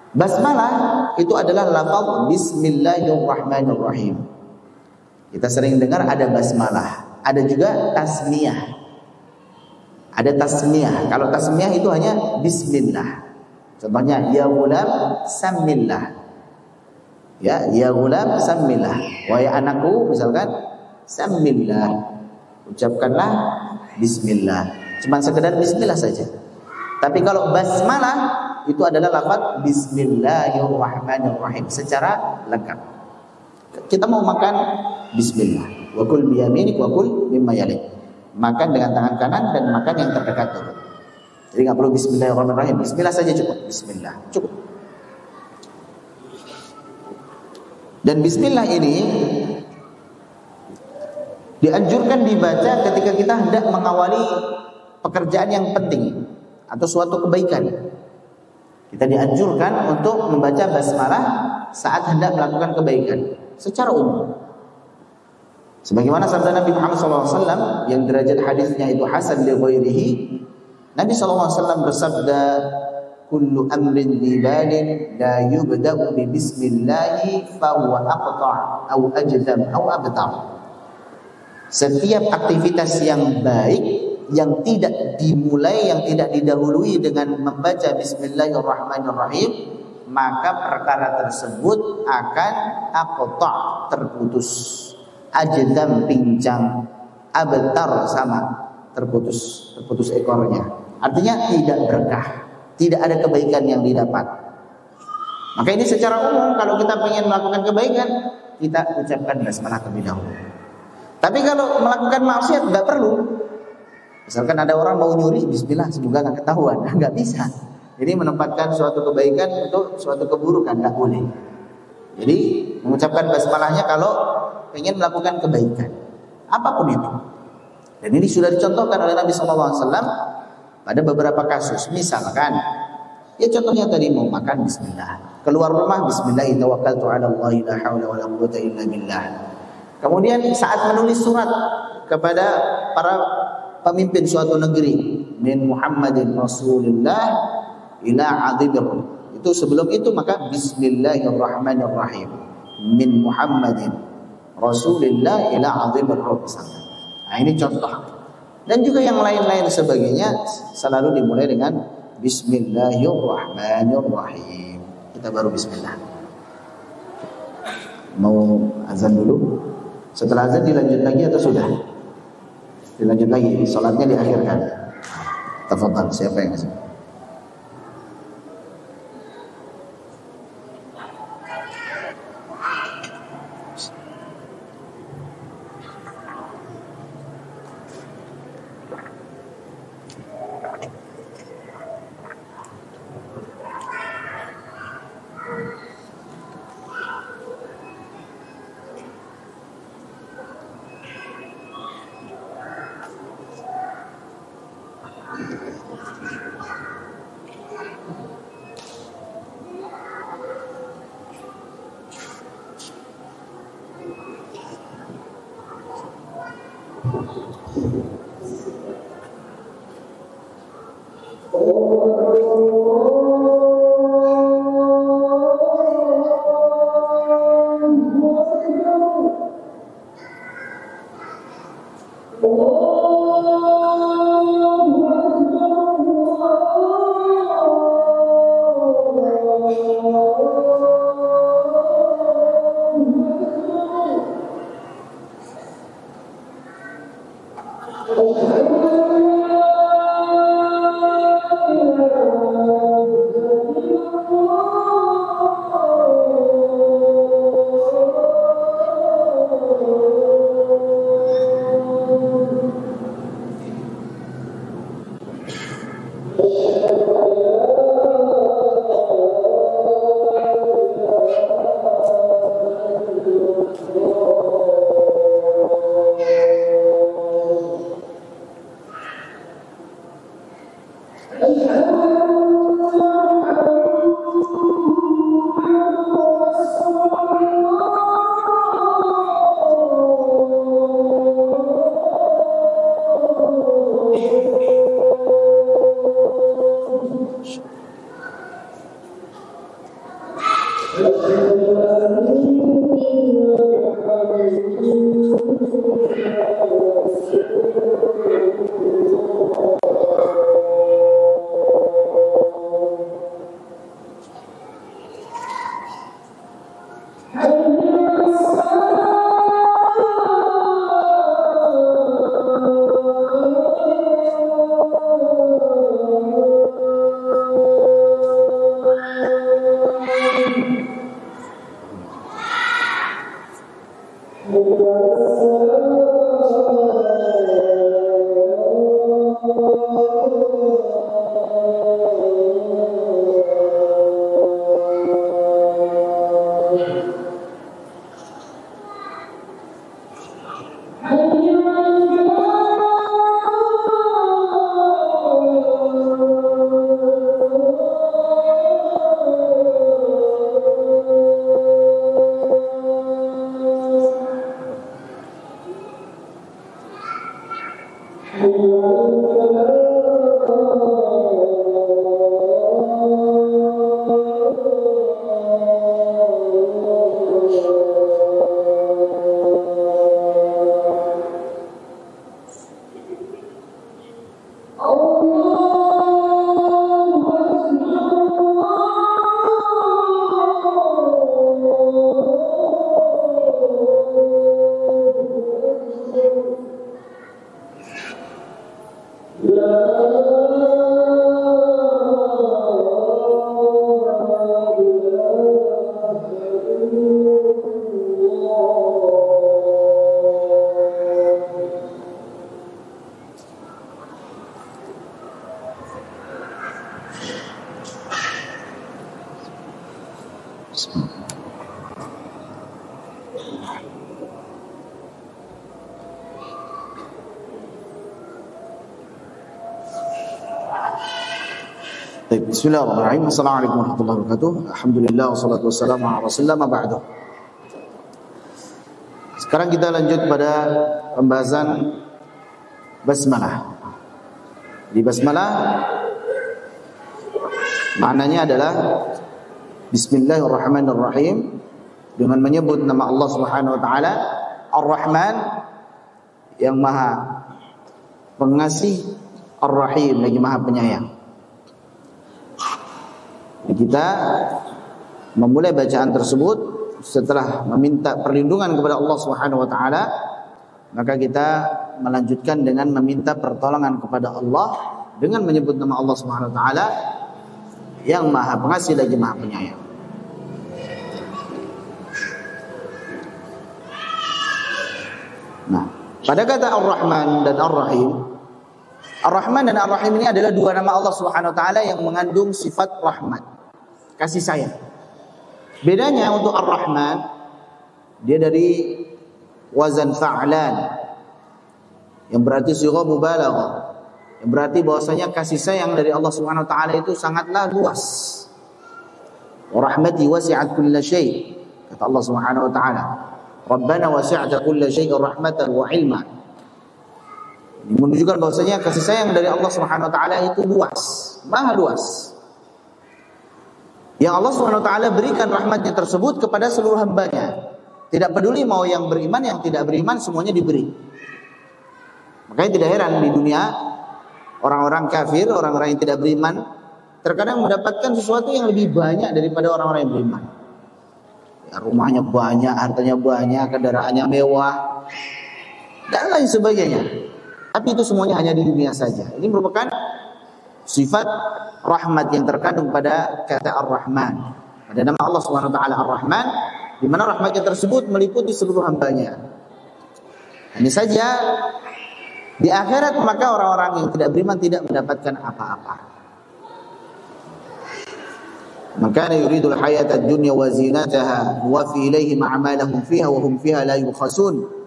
Basmalah itu adalah lafaz bismillahirrahmanirrahim. Kita sering dengar ada basmalah, ada juga tasmiyah. Ada tasmiyah. Kalau tasmiyah itu hanya bismillah. Contohnya ya ghulam samillah. Ya ghulam samillah. Wahai anakku misalkan samillah. Ucapkanlah bismillah. Cuma sekedar bismillah saja. Tapi kalau basmalah itu adalah lafaz Bismillahirrahmanirrahim secara lengkap. Kita mau makan Bismillah. Wa kul biyaminik wa kul mimma yalik. Makan dengan tangan kanan dan makan yang terdekat dulu. Jadi nggak perlu Bismillahirrahmanirrahim. Bismillah saja cukup. Bismillah cukup. Dan Bismillah ini dianjurkan dibaca ketika kita hendak mengawali pekerjaan yang penting atau suatu kebaikan. Kita dianjurkan untuk membaca basmalah saat hendak melakukan kebaikan secara umum. Sebagaimana sabda Nabi Muhammad SAW yang derajat hadisnya itu hasan li ghairihi, Nabi SAW bersabda, kullu amrin dibalin la yubda'u bi bismillahi fa huwa aqta' aw ajdam aw abtar. Setiap aktivitas yang baik yang tidak dimulai, yang tidak didahului dengan membaca Bismillahirrahmanirrahim, maka perkara tersebut akan aqta', terputus, ajdam, pincang, abtar, sama, terputus ekornya. Artinya tidak berkah, tidak ada kebaikan yang didapat. Maka ini secara umum kalau kita ingin melakukan kebaikan, kita ucapkan basmalah terlebih dahulu. Tapi kalau melakukan maksiat nggak perlu. Misalkan ada orang mau nyuri, Bismillah, semoga nggak ketahuan, nggak bisa. Ini menempatkan suatu kebaikan untuk suatu keburukan, nggak boleh. Jadi mengucapkan basmalahnya kalau ingin melakukan kebaikan, apapun itu. Dan ini sudah dicontohkan oleh Nabi SAW pada beberapa kasus. Misalkan, ya contohnya tadi mau makan Bismillah, keluar rumah Bismillah, tawakkaltu 'ala Allah la haula wala quwwata illa billah. Kemudian saat menulis surat kepada para pemimpin suatu negeri, min Muhammadin Rasulullah ila adibir, itu sebelum itu maka Bismillahirrahmanirrahim, min Muhammadin Rasulullah ila adibir. Nah ini contoh. Dan juga yang lain-lain sebagainya selalu dimulai dengan Bismillahirrahmanirrahim. Kita baru Bismillah. Mau azan dulu? Setelah azan dilanjut lagi atau sudah? Dilanjut lagi, salatnya diakhirkan. Tafadhal, siapa yang ngasih? Bismillahirrahmanirrahim. Assalamualaikum warahmatullahi wabarakatuh. Alhamdulillah wassalatu wassalamu ala Rasulillah ma ba'du. Sekarang kita lanjut pada pembahasan basmalah. Di basmalah maknanya adalah Bismillahirrahmanirrahim, dengan menyebut nama Allah Subhanahu wa taala Ar-Rahman yang Maha Pengasih, Ar-Rahim lagi Maha Penyayang. Kita memulai bacaan tersebut setelah meminta perlindungan kepada Allah Subhanahu wa taala, maka kita melanjutkan dengan meminta pertolongan kepada Allah dengan menyebut nama Allah Subhanahu wa taala yang Maha Pengasih lagi Maha Penyayang. Nah, pada kata Ar-Rahman dan Ar-Rahim, Ar-Rahman dan Ar-Rahim ini adalah dua nama Allah Subhanahu wa taala yang mengandung sifat rahmat, kasih sayang. Bedanya untuk Ar-Rahman, dia dari wazan fa'lan, yang berarti sigha mubalaghah, yang berarti bahwasanya kasih sayang dari Allah Subhanahu wa taala itu sangatlah luas. Wa rahmati wasi'at kulla syai', kata Allah Subhanahu wa taala. Rabbana wasi'ta kulla syai'in rahmatan wa 'ilma. Ini menunjukkan bahwasanya kasih sayang dari Allah Subhanahu wa taala itu luas, maha luas. Yang Allah Subhanahu wa taala berikan rahmatnya tersebut kepada seluruh hambanya. Tidak peduli mau yang beriman, yang tidak beriman, semuanya diberi. Makanya tidak heran di dunia orang-orang kafir, orang-orang yang tidak beriman terkadang mendapatkan sesuatu yang lebih banyak daripada orang-orang yang beriman. Ya, rumahnya banyak, hartanya banyak, kendaraannya mewah, dan lain sebagainya. Tapi itu semuanya hanya di dunia saja. Ini merupakan sifat rahmat yang terkandung pada kata Ar-Rahman, pada nama Allah Subhanahu wa taala Ar-Rahman, di mana rahmatnya tersebut meliputi seluruh hambanya. Hanya saja di akhirat maka orang-orang yang tidak beriman tidak mendapatkan apa-apa. Maka yuridul hayatad dunya wa zinataha wa fi ilaihim a'malahum fiha wa hum fiha la yukhasun.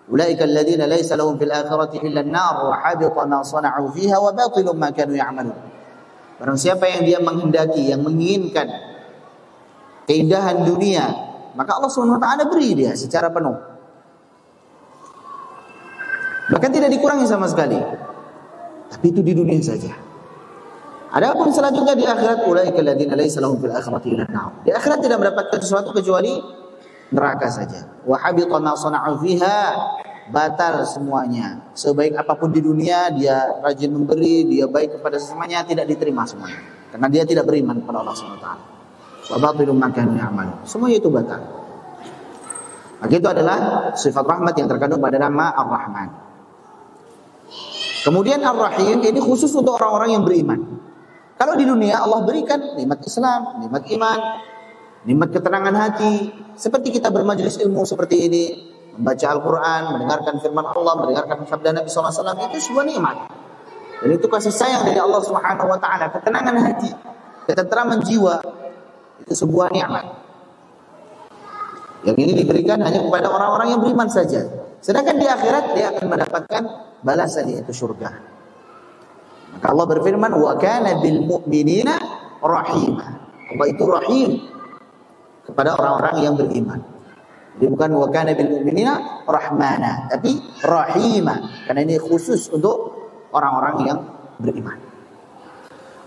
Ulaika alladziina laysa lahum fil akhirati illa an-nar wa habita ma sana'u fiha wa batilun ma kanu ya'malun. Barang siapa yang dia menghendaki, yang menginginkan keindahan dunia, maka Allah Subhanahu wa taala beri dia secara penuh. Bahkan tidak dikurangi sama sekali. Tapi itu di dunia saja. Adapun selanjutnya di akhirat, ulaika alladziina laysa lahum fil akhirati illa an-nar. Di akhirat tidak mendapatkan sesuatu kecuali neraka saja. Wa habita ma sana'u fiha, batal semuanya. Sebaik apapun di dunia, dia rajin memberi, dia baik kepada sesamanya, tidak diterima semuanya. Karena dia tidak beriman kepada Allah Subhanahu wa taala. Wa batilun ma kanu ya'malun. Semuanya itu batal. Maka itu adalah sifat rahmat yang terkandung pada nama Ar-Rahman. Kemudian Ar-Rahim ini khusus untuk orang-orang yang beriman. Kalau di dunia Allah berikan nikmat Islam, nikmat iman, nikmat ketenangan hati, seperti kita bermajelis ilmu seperti ini, membaca Al-Quran, mendengarkan firman Allah, mendengarkan sabda Nabi SAW, itu sebuah nikmat. Dan itu kasih sayang dari Allah Subhanahu wa taala, ketenangan hati, ketentraman jiwa. Itu sebuah nikmat. Yang ini diberikan hanya kepada orang-orang yang beriman saja. Sedangkan di akhirat dia akan mendapatkan balasan, yaitu surga. Maka Allah berfirman, wa kana bil mu'minina rahima. Allah itu rahim kepada orang-orang yang beriman. Jadi bukan wa kana bil mu'minina rahmana, tapi rahima, karena ini khusus untuk orang-orang yang beriman.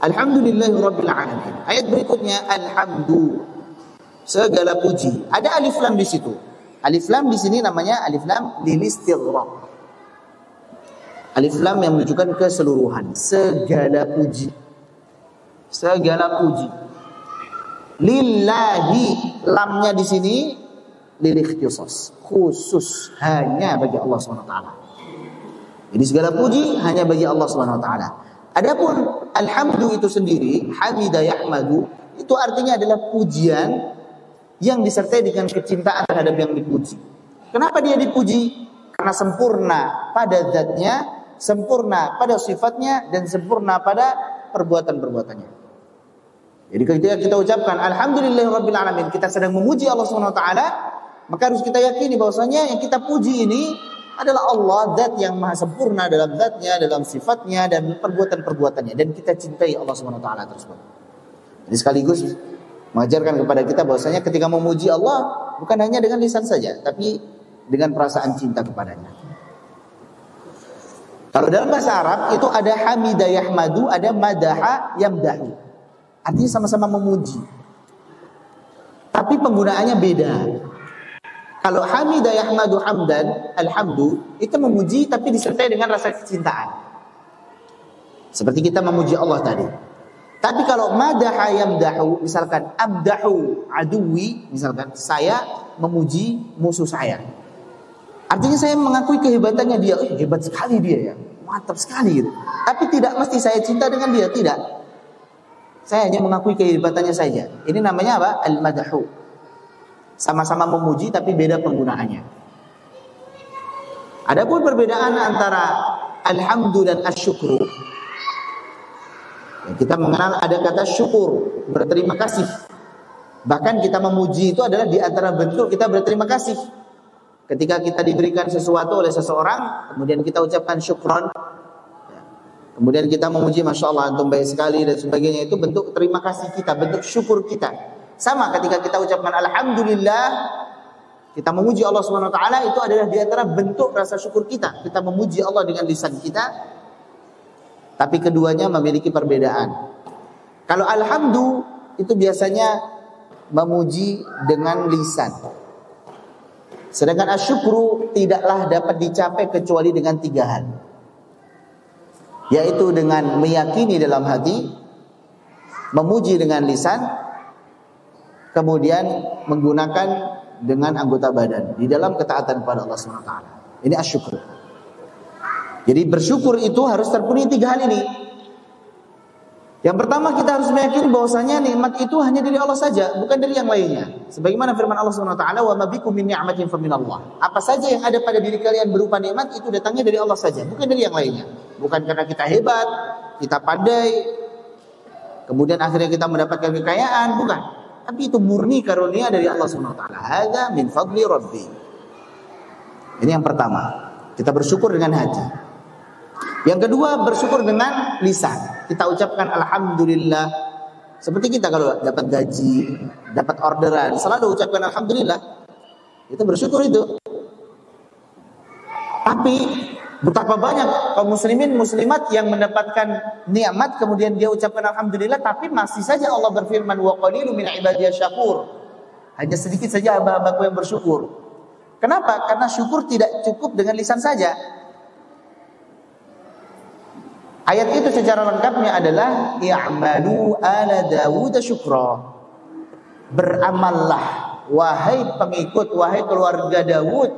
Alhamdulillahirabbil alamin. Ayat berikutnya, alhamdu, segala puji. Ada alif lam di situ. Alif lam di sini namanya alif lam lil istighraq. Alif lam yang menunjukkan keseluruhan, segala puji. Segala puji. Lillahi, lamnya di sini lil ikhtisas, khusus hanya bagi Allah Subhanahu wa taala. Jadi segala puji hanya bagi Allah Subhanahu wa taala. Adapun alhamdu itu sendiri, hamida yahmadu, itu artinya adalah pujian yang disertai dengan kecintaan terhadap yang dipuji. Kenapa dia dipuji? Karena sempurna pada zatnya, sempurna pada sifatnya, dan sempurna pada perbuatan-perbuatannya. Jadi ketika kita ucapkan alhamdulillahirabbil alamin, kita sedang memuji Allah Subhanahu wa taala, maka harus kita yakini bahwasanya yang kita puji ini adalah Allah, zat yang maha sempurna dalam zatnya, dalam sifatnya, dan perbuatan-perbuatannya, dan kita cintai Allah Subhanahu wa taala tersebut. Jadi sekaligus mengajarkan kepada kita bahwasanya ketika memuji Allah bukan hanya dengan lisan saja, tapi dengan perasaan cinta kepadanya. Kalau dalam bahasa Arab itu ada hamida yahmadu, ada madaha yamdahu. Artinya sama-sama memuji, tapi penggunaannya beda. Kalau hamida yahmadu hamdan, alhamdu, itu memuji tapi disertai dengan rasa kecintaan, seperti kita memuji Allah tadi. Tapi kalau madaha yamdahu, misalkan amdahu aduwi, misalkan saya memuji musuh saya, artinya saya mengakui kehebatannya dia. Hebat sekali dia ya, mantap sekali gitu. Tapi tidak mesti saya cinta dengan dia, tidak. Saya hanya mengakui kehebatannya saja. Ini namanya apa? Al-madahu. Sama-sama memuji tapi beda penggunaannya. Adapun perbedaan antara alhamdu dan asyukru, kita mengenal ada kata syukur, berterima kasih. Bahkan kita memuji itu adalah di antara bentuk kita berterima kasih. Ketika kita diberikan sesuatu oleh seseorang, kemudian kita ucapkan syukron, kemudian kita memuji, Masya Allah antum baik sekali dan sebagainya, itu bentuk terima kasih kita, bentuk syukur kita. Sama ketika kita ucapkan alhamdulillah, kita memuji Allah Subhanahu wa taala, itu adalah di antara bentuk rasa syukur kita. Kita memuji Allah dengan lisan kita, tapi keduanya memiliki perbedaan. Kalau alhamdu itu biasanya memuji dengan lisan, sedangkan asyukru tidaklah dapat dicapai kecuali dengan 3 hal, yaitu dengan meyakini dalam hati, memuji dengan lisan, kemudian menggunakan dengan anggota badan di dalam ketaatan kepada Allah Subhanahu wa taala. Ini asyukur. Jadi bersyukur itu harus terpenuhi 3 hal ini. Yang pertama, kita harus meyakini bahwasanya nikmat itu hanya dari Allah saja, bukan dari yang lainnya. Sebagaimana firman Allah Subhanahu wa taala, "Wa ma bikum min ni'matin faminallah." Apa saja yang ada pada diri kalian berupa nikmat itu datangnya dari Allah saja, bukan dari yang lainnya. Bukan karena kita hebat, kita pandai, kemudian akhirnya kita mendapatkan kekayaan, bukan. Tapi itu murni karunia dari Allah Subhanahu wa taala. Hadza min fadli rabbi. Ini yang pertama. Kita bersyukur dengan hati. Yang kedua, bersyukur dengan lisan. Kita ucapkan alhamdulillah. Seperti kita kalau dapat gaji, dapat orderan, selalu ucapkan alhamdulillah. Itu bersyukur itu. Tapi betapa banyak kaum muslimin muslimat yang mendapatkan nikmat kemudian dia ucapkan alhamdulillah, tapi masih saja Allah berfirman, wa qalilun min ibadiyasy syakur. Hanya sedikit saja hamba-hambaku yang bersyukur. Kenapa? Karena syukur tidak cukup dengan lisan saja. Ayat itu secara lengkapnya adalah i'malu ala Dawud syukra. Beramallah wahai pengikut, wahai keluarga Dawud.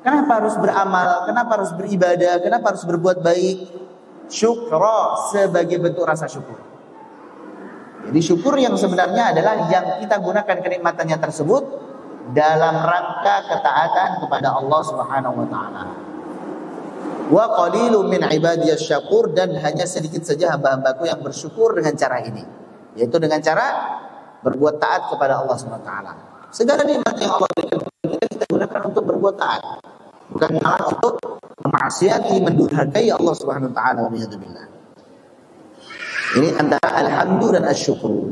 Kenapa harus beramal? Kenapa harus beribadah? Kenapa harus berbuat baik? Syukra, sebagai bentuk rasa syukur. Jadi syukur yang sebenarnya adalah yang kita gunakan kenikmatannya tersebut dalam rangka ketaatan kepada Allah Subhanahu wa taala. Wa qalilun min ibadiyas syakur, dan hanya sedikit saja hamba-hambaku yang bersyukur dengan cara ini, yaitu dengan cara berbuat taat kepada Allah SWT. Segala nikmat yang Allah berikan kepada kita gunakan untuk berbuat taat, bukan malah untuk memaksiati, mendurhakai Allah Subhanahu wa taala. Ini antara alhamdu dan asyukur.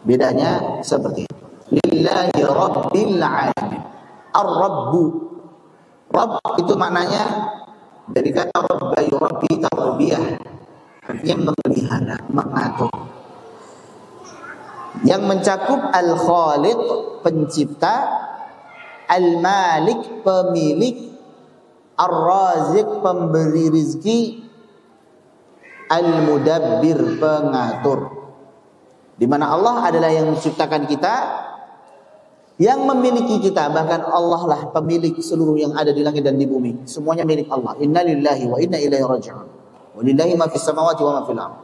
Bedanya seperti itu. Lillahi rabbil alamin. Ar-rabbu. Rabb itu maknanya dari kata rabba yurabbi tarbiyah, artinya memelihara, mengatur. Yang mencakup al-khaliq, pencipta, al-malik, pemilik, ar-raziq, pemberi rizki, al-mudabbir, pengatur. Di mana Allah adalah yang menciptakan kita, yang memiliki kita, bahkan Allah lah pemilik seluruh yang ada di langit dan di bumi. Semuanya milik Allah. Inna lillahi wa inna ilaihi raji'un. Wa lillahi ma fis samawati wa ma fil ardh.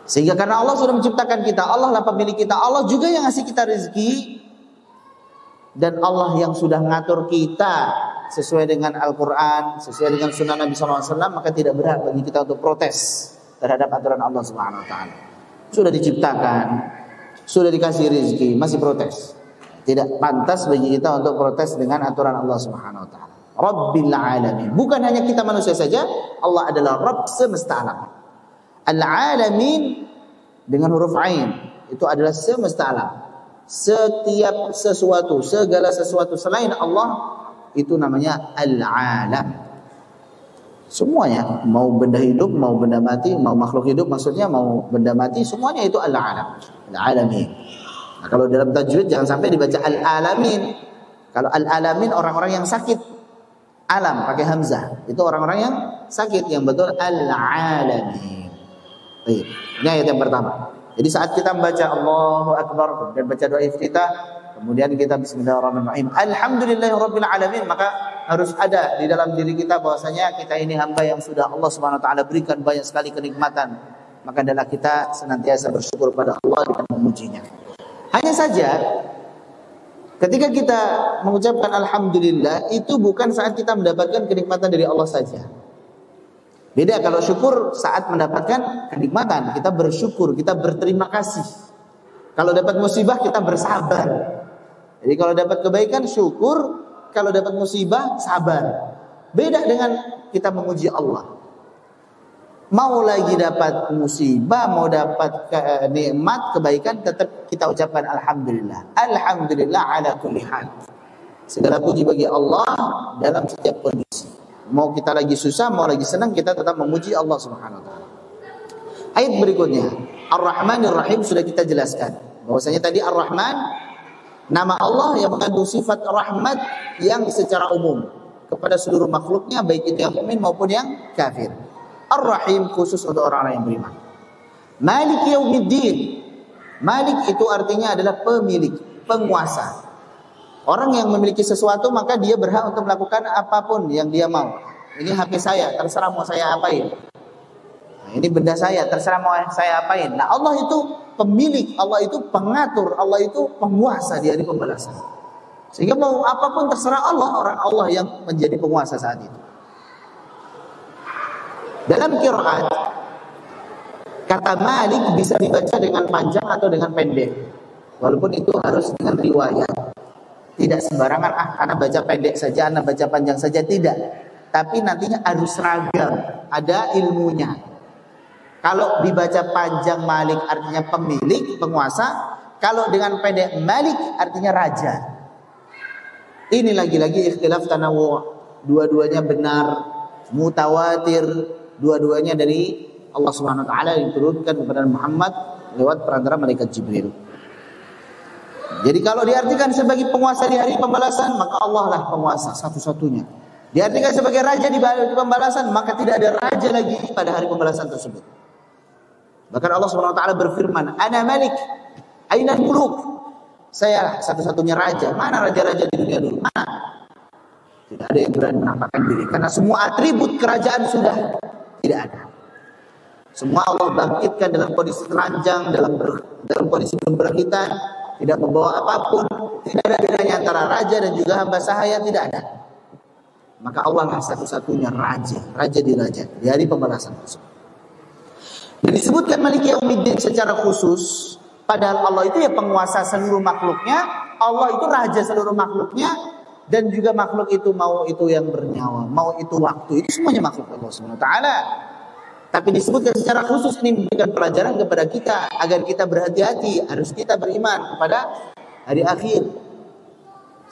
Sehingga karena Allah sudah menciptakan kita, Allah lah pemilik kita, Allah juga yang ngasih kita rezeki, dan Allah yang sudah ngatur kita sesuai dengan Al-Quran, sesuai dengan sunnah Nabi SAW, maka tidak berhak bagi kita untuk protes terhadap aturan Allah Subhanahu wa taala. Sudah diciptakan, sudah dikasih rezeki, masih protes. Tidak pantas bagi kita untuk protes dengan aturan Allah Subhanahu wa taala. Rabbil alamin. Bukan hanya kita manusia saja, Allah adalah Rabb semesta alam. Al-alamin dengan huruf ain itu adalah semesta alam. Setiap sesuatu, segala sesuatu selain Allah itu namanya al-alam. Semuanya, mau benda hidup, mau benda mati, mau makhluk hidup maksudnya, mau benda mati, semuanya itu al-alam, al-alamin. Nah, kalau dalam tajwid jangan sampai dibaca al-alamin. Kalau al-alamin orang-orang yang sakit, alam pakai hamzah, itu orang-orang yang sakit, yang betul al-alamin. Baik, ini ayat yang pertama. Jadi saat kita membaca Allahu Akbar dan baca doa iftitah, kemudian kita bismillahirrahmanirrahim, alhamdulillahirabbil alamin, maka harus ada di dalam diri kita bahwasanya kita ini hamba yang sudah Allah Subhanahu wa taala berikan banyak sekali kenikmatan. Maka adalah kita senantiasa bersyukur pada Allah dan memujinya. Hanya saja ketika kita mengucapkan alhamdulillah, itu bukan saat kita mendapatkan kenikmatan dari Allah saja. Beda kalau syukur saat mendapatkan kenikmatan, kita bersyukur, kita berterima kasih. Kalau dapat musibah kita bersabar. Jadi kalau dapat kebaikan syukur, kalau dapat musibah sabar. Beda dengan kita memuji Allah. Mau lagi dapat musibah, mau dapat nikmat, kebaikan, tetap kita ucapkan alhamdulillah. Alhamdulillah ala kulli hal. Segala puji bagi Allah dalam setiap kondisi. Mau kita lagi susah, mau lagi senang, kita tetap memuji Allah Subhanahu wa taala. Ayat berikutnya, Ar-Rahmanir Rahim, sudah kita jelaskan bahwasanya tadi Ar-Rahman nama Allah yang mengandung sifat rahmat yang secara umum kepada seluruh makhluknya, baik itu yang mukmin maupun yang kafir. Ar-Rahim khusus untuk orang-orang yang beriman. Malik Yaumiddin. Malik itu artinya adalah pemilik, penguasa. Orang yang memiliki sesuatu maka dia berhak untuk melakukan apapun yang dia mau. Ini HP saya, terserah mau saya apain. Nah, ini benda saya, terserah mau saya apain. Nah, Allah itu pemilik, Allah itu pengatur, Allah itu penguasa di hari pembalasan. Sehingga mau apapun terserah Allah, orang Allah yang menjadi penguasa saat itu. Dalam qiraat, kata Malik bisa dibaca dengan panjang atau dengan pendek. Walaupun itu harus dengan riwayat. Tidak sembarangan, karena baca pendek saja, karena baca panjang saja, tidak. Tapi nantinya harus seragam, ada ilmunya. Kalau dibaca panjang Malik artinya pemilik, penguasa. Kalau dengan pendek Malik artinya raja. Ini lagi-lagi ikhtilaf tanawu'. Dua-duanya benar, mutawatir, dua-duanya dari Allah Subhanahu wa taala yang diturunkan kepada Muhammad lewat perantara malaikat Jibril. Jadi kalau diartikan sebagai penguasa di hari pembalasan, maka Allah lah penguasa satu-satunya. Diartikan sebagai raja di hari pembalasan, maka tidak ada raja lagi pada hari pembalasan tersebut. Bahkan Allah Subhanahu wa taala berfirman, "Ana Malik, aina al-muluk?" Saya satu-satunya raja. Mana raja-raja di dunia dulu? Mana? Tidak ada yang berani menampakkan diri, karena semua atribut kerajaan sudah tidak ada. Semua Allah bangkitkan dalam kondisi telanjang, dalam kondisi pemberhitan, tidak membawa apapun, tidak ada bedanya antara raja dan juga hamba sahaya, tidak ada. maka Allah lah satu-satunya raja di raja di hari pembalasan tersebut. Dan disebutkan Maliki Yaumiddin secara khusus, padahal Allah itu ya penguasa seluruh makhluknya, Allah itu raja seluruh makhluknya, dan juga makhluk itu mau itu yang bernyawa, mau itu waktu, itu semuanya makhluk Allah Subhanahu wa taala. Tapi disebutkan secara khusus ini memberikan pelajaran kepada kita agar kita berhati-hati, harus kita beriman kepada hari akhir.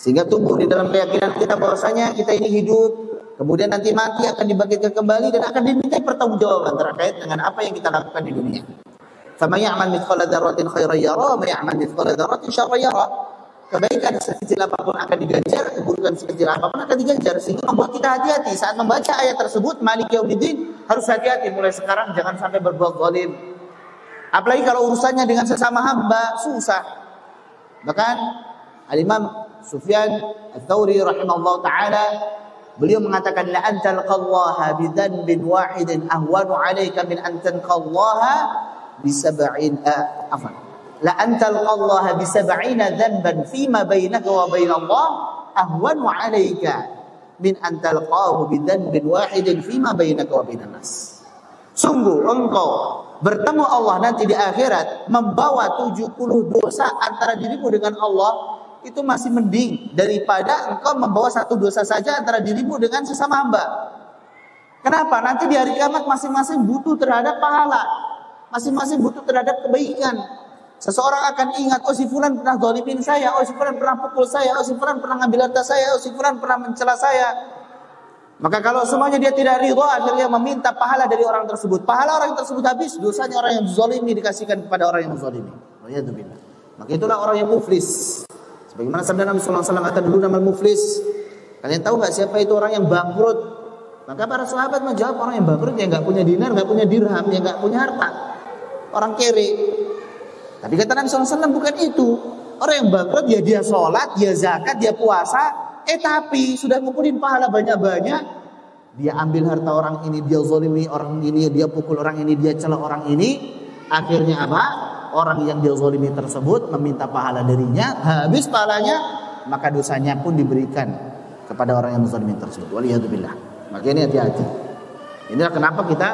Sehingga tumbuh di dalam keyakinan kita bahwasanya kita ini hidup, kemudian nanti mati akan dibangkitkan kembali dan akan diminta pertanggungjawaban terkait dengan apa yang kita lakukan di dunia. Faman ya'mal mithqala dzarratin khairan yara wa man ya'mal mithqala dzarratin syarran yara. Kebaikan sekecil apapun akan diganjar, keburukan sekecil apapun akan diganjar. Sehingga membuat kita hati-hati saat membaca ayat tersebut, Maliki Yaumiddin, harus hati-hati mulai sekarang, jangan sampai berbuat zalim. Apalagi kalau urusannya dengan sesama hamba, susah. Bahkan Al-Imam Sufyan Ats-Tsauri rahimahullah ta'ala, beliau mengatakan, la antalqallaha bidzanbin wahidin ahwanu 'alaika min an talqallaha bisab'in afan. La antalqallaha bisab'ina dzanban fima bainaka wa bainallah ahwanu 'alaika min an talqahu bidzanbin wahidin fima bainaka wa bainan nas. Sungguh engkau bertemu Allah nanti di akhirat membawa 70 dosa antara dirimu dengan Allah, itu masih mending daripada engkau membawa satu dosa saja antara dirimu dengan sesama hamba. Kenapa? Nanti di hari kiamat masing-masing butuh terhadap pahala, masing-masing butuh terhadap kebaikan. Seseorang akan ingat, oh si fulan pernah zalimin saya, oh si fulan pernah pukul saya, oh si fulan pernah ngambil harta saya, oh si fulan pernah mencela saya. Maka kalau semuanya dia tidak ridha, akhirnya meminta pahala dari orang tersebut. Pahala orang tersebut habis, dosanya orang yang zalimi dikasihkan kepada orang yang zalimi. Waliyadzubillah. Maka itulah orang yang muflis. Bagaimana sabda Nabi sallallahu alaihi wasallam, kata dulu nama muflis. Kalian tahu enggak siapa itu orang yang bangkrut? Maka para sahabat menjawab, orang yang bangkrut yang enggak punya dinar, enggak punya dirham, yang enggak punya harta. Orang kere. Tapi kata Nabi sallallahu alaihi wasallam bukan itu. Orang yang bangkrut ya dia sholat, dia zakat, dia puasa, tapi sudah ngumpulin pahala banyak-banyak, dia ambil harta orang ini, dia zalimi orang ini, dia pukul orang ini, dia cela orang ini. Akhirnya apa? Orang yang dia zalimi tersebut meminta pahala darinya, habis pahalanya, maka dosanya pun diberikan kepada orang yang zalimi tersebut. Waliyadzubillah. Maka ini hati-hati. Inilah kenapa kita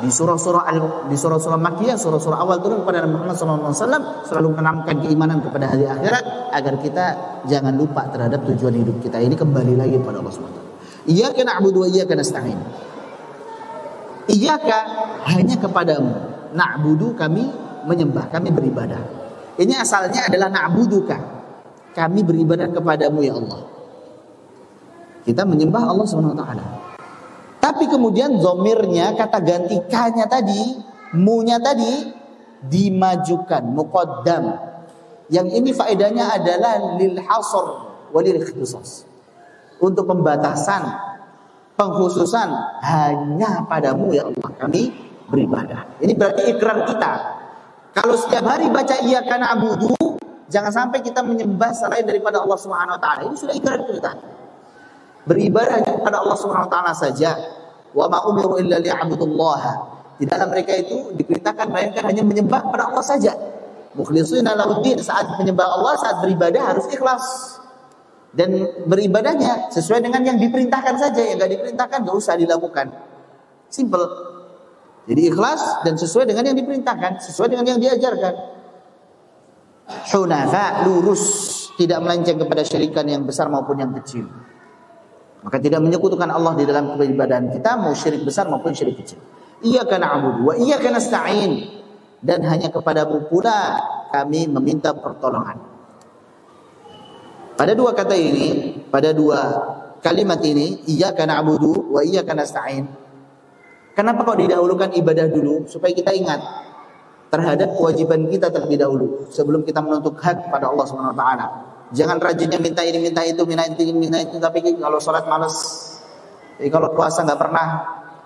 di surah-surah Makkiyah, surah-surah awal turun kepada Nabi Muhammad SAW selalu menanamkan keimanan kepada hari akhirat agar kita jangan lupa terhadap tujuan hidup kita ini, kembali lagi kepada Allah SWT. Iyyaka na'budu wa iyyaka nasta'in. Iyyaka, hanya kepadamu, na'budu, kami menyembah, kami beribadah. Ini asalnya adalah na'buduka, kami beribadah kepadamu ya Allah. Kita menyembah Allah SWT. Tapi kemudian zomirnya, kata gantikannya tadi, munya tadi dimajukan, muqaddam. Yang ini faedahnya adalah lil hasr walil ikhtisas. Untuk pembatasan, pengkhususan, hanya padamu ya Allah kami beribadah. Ini berarti ikrar kita. Kalau setiap hari baca iyyaka na'budu, jangan sampai kita menyembah selain daripada Allah Subhanahu wa taala. Ini sudah ikrar kita. Beribadah hanya kepada Allah Subhanahu wa taala saja. Wa ma umiru illa liya'budullaha. Tidaklah mereka itu diperintahkan melainkan hanya menyembah kepada Allah saja. Mukhlishina lahuddin, saat menyembah Allah, saat beribadah harus ikhlas. Dan beribadahnya sesuai dengan yang diperintahkan saja, yang enggak diperintahkan enggak usah dilakukan. Simple. Jadi ikhlas dan sesuai dengan yang diperintahkan, sesuai dengan yang diajarkan. Hunafa, lurus, tidak melenceng kepada syirikan yang besar maupun yang kecil. Maka tidak menyekutukan Allah di dalam peribadahan kita, mau syirik besar maupun syirik kecil. Iyyaka na'budu wa iyyaka nasta'in, dan hanya kepadamu pula kami meminta pertolongan. Pada dua kata ini, pada dua kalimat ini, iyyaka na'budu wa iyyaka nasta'in, kenapa kok didahulukan ibadah dulu? Supaya kita ingat terhadap kewajiban kita terlebih dahulu sebelum kita menuntut hak pada Allah Subhanahu wa taala. Jangan rajinnya minta ini, minta itu, minta itu, tapi kalau sholat malas, kalau puasa nggak pernah,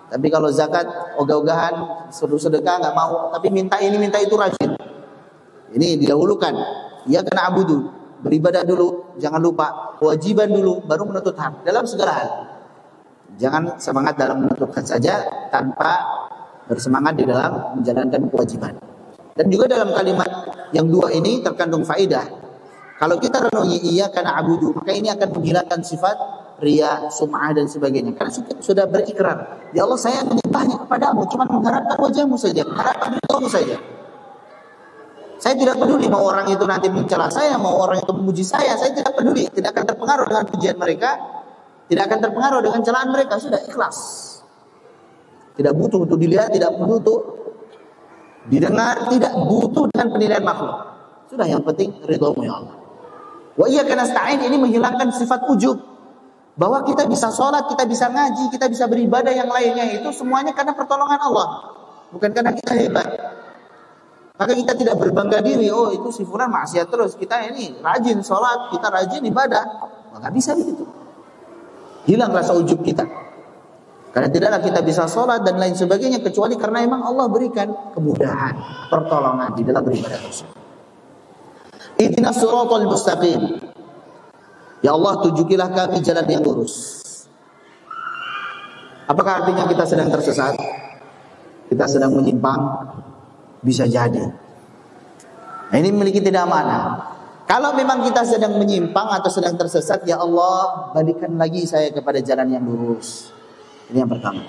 tapi kalau zakat ogah-ogahan, suruh sedekah nggak mau, tapi minta ini, minta itu rajin. Ini didahulukan. Ya kena abudu, beribadah dulu, jangan lupa kewajiban dulu, baru menuntut hak dalam segala hal. Jangan semangat dalam menuntut hak saja tanpa bersemangat di dalam menjalankan kewajiban. Dan juga dalam kalimat yang dua ini terkandung faedah. Kalau kita renungi iyyaka na'budu, maka ini akan menghilangkan sifat riya, sum'ah dan sebagainya. Karena sudah berikrar, ya Allah saya menyembahnya kepadamu, cuma mengharapkan wajahmu saja, mengharapkan ridhamu saja. Saya tidak peduli mau orang itu nanti mencela saya, mau orang itu memuji saya tidak peduli. Tidak akan terpengaruh dengan pujian mereka, tidak akan terpengaruh dengan celaan mereka. Sudah ikhlas. Tidak butuh untuk dilihat, tidak butuh untuk didengar, tidak butuh dengan penilaian makhluk. Sudah, yang penting ridhamu ya Allah. Wa iyyaka nasta'in ini menghilangkan sifat ujub. Bahwa kita bisa sholat, kita bisa ngaji, kita bisa beribadah yang lainnya itu semuanya karena pertolongan Allah. Bukan karena kita hebat. Maka kita tidak berbangga diri, oh itu si fulan maksiat terus, kita ini rajin sholat, kita rajin ibadah. Maka bisa begitu. Hilang rasa ujub kita. Karena tidaklah kita bisa sholat dan lain sebagainya kecuali karena memang Allah berikan kemudahan, pertolongan di dalam beribadah tersebut. Ihdinas siratal mustaqim. Ya Allah, tunjukilah kami jalan yang lurus. Apakah artinya kita sedang tersesat? Kita sedang menyimpang? Bisa jadi. Nah, ini memiliki tidak mana. Kalau memang kita sedang menyimpang atau sedang tersesat, ya Allah, balikan lagi saya kepada jalan yang lurus. Ini yang pertama.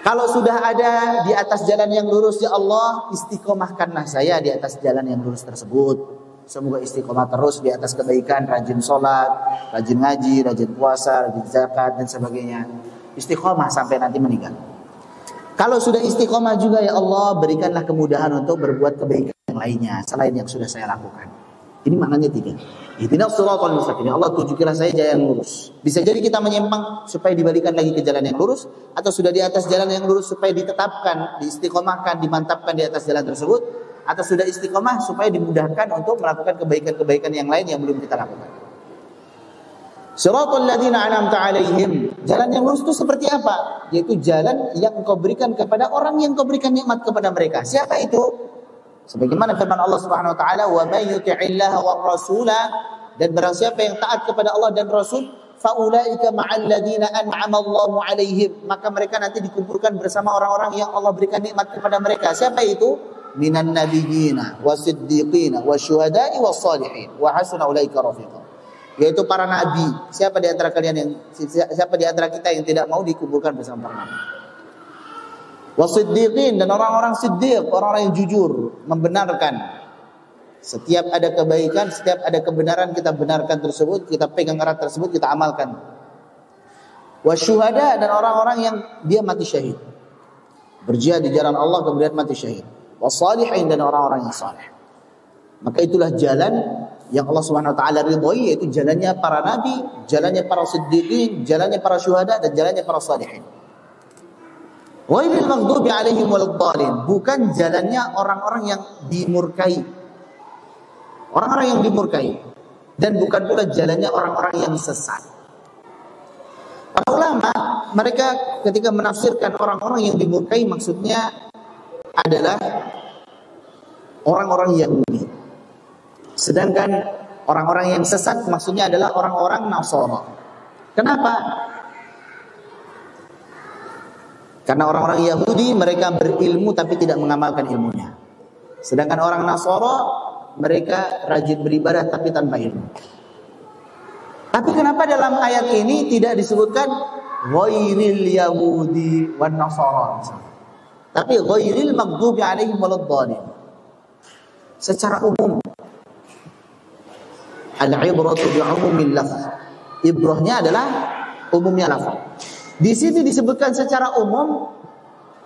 Kalau sudah ada di atas jalan yang lurus, ya Allah, istiqomahkanlah saya di atas jalan yang lurus tersebut. Semoga istiqomah terus di atas kebaikan, rajin sholat, rajin ngaji, rajin puasa, rajin zakat dan sebagainya. Istiqomah sampai nanti meninggal. Kalau sudah istiqomah juga, ya Allah, berikanlah kemudahan untuk berbuat kebaikan yang lainnya selain yang sudah saya lakukan. Ini maknanya tiga. Ihdinas siratal mustaqim. Ya Allah, tunjukilah saya jalan yang lurus. Bisa jadi kita menyimpang supaya dibalikan lagi ke jalan yang lurus, atau sudah di atas jalan yang lurus supaya ditetapkan, diistiqomahkan, dimantapkan di atas jalan tersebut, atau sudah istiqomah supaya dimudahkan untuk melakukan kebaikan-kebaikan yang lain yang belum kita lakukan. Siratal ladzina an'amta 'alaihim. Jalan yang lurus itu seperti apa? Yaitu jalan yang engkau berikan kepada orang yang engkau berikan nikmat kepada mereka. Siapa itu? Sebagaimana firman Allah Subhanahu wa taala, "Wa may yuti'illaha war rasula", dan barang siapa yang taat kepada Allah dan Rasul, fa ulaika ma'al ladzina an'ama Allahu 'alaihim, maka mereka nanti dikumpulkan bersama orang-orang yang Allah berikan nikmat kepada mereka. Siapa itu? Minan nabiyyina wasiddiqina wasyuhada'i wassalihin wa hasuna ulaika rafiqa. Yaitu para nabi. Siapa di antara kita yang tidak mau dikumpulkan bersama para nabi? Wasiddiqin, dan orang-orang siddiq, orang-orang yang jujur, membenarkan. Setiap ada kebaikan, setiap ada kebenaran, kita benarkan tersebut, kita pegang erat tersebut, kita amalkan. Wasyuhada, dan orang-orang yang dia mati syahid, berjihad di jalan Allah kemudian mati syahid. Wassalihin, dan orang-orang yang saleh. Maka itulah jalan yang Allah Subhanahu wa taala ridhoi, yaitu jalannya para nabi, jalannya para siddiqin, jalannya para syuhada, dan jalannya para salihin. Ghairil maghdubi 'alaihim waladdallin, bukan jalannya orang-orang yang dimurkai. Orang-orang yang dimurkai, dan bukan pula jalannya orang-orang yang sesat. Para ulama mereka ketika menafsirkan orang-orang yang dimurkai maksudnya adalah orang-orang Yahudi. Sedangkan orang-orang yang sesat maksudnya adalah orang-orang Nasara. Kenapa? Karena orang-orang Yahudi mereka berilmu tapi tidak mengamalkan ilmunya. Sedangkan orang Nasara mereka rajin beribadah tapi tanpa ilmu. Tapi kenapa dalam ayat ini tidak disebutkan ghairil yahudi wan nasara, tapi ghairil maghdubi 'alaihim waladdallin? Secara umum, al-ibratu bi'umumil lafz. Ibrahnya adalah umumnya lafaz. Di sini disebutkan secara umum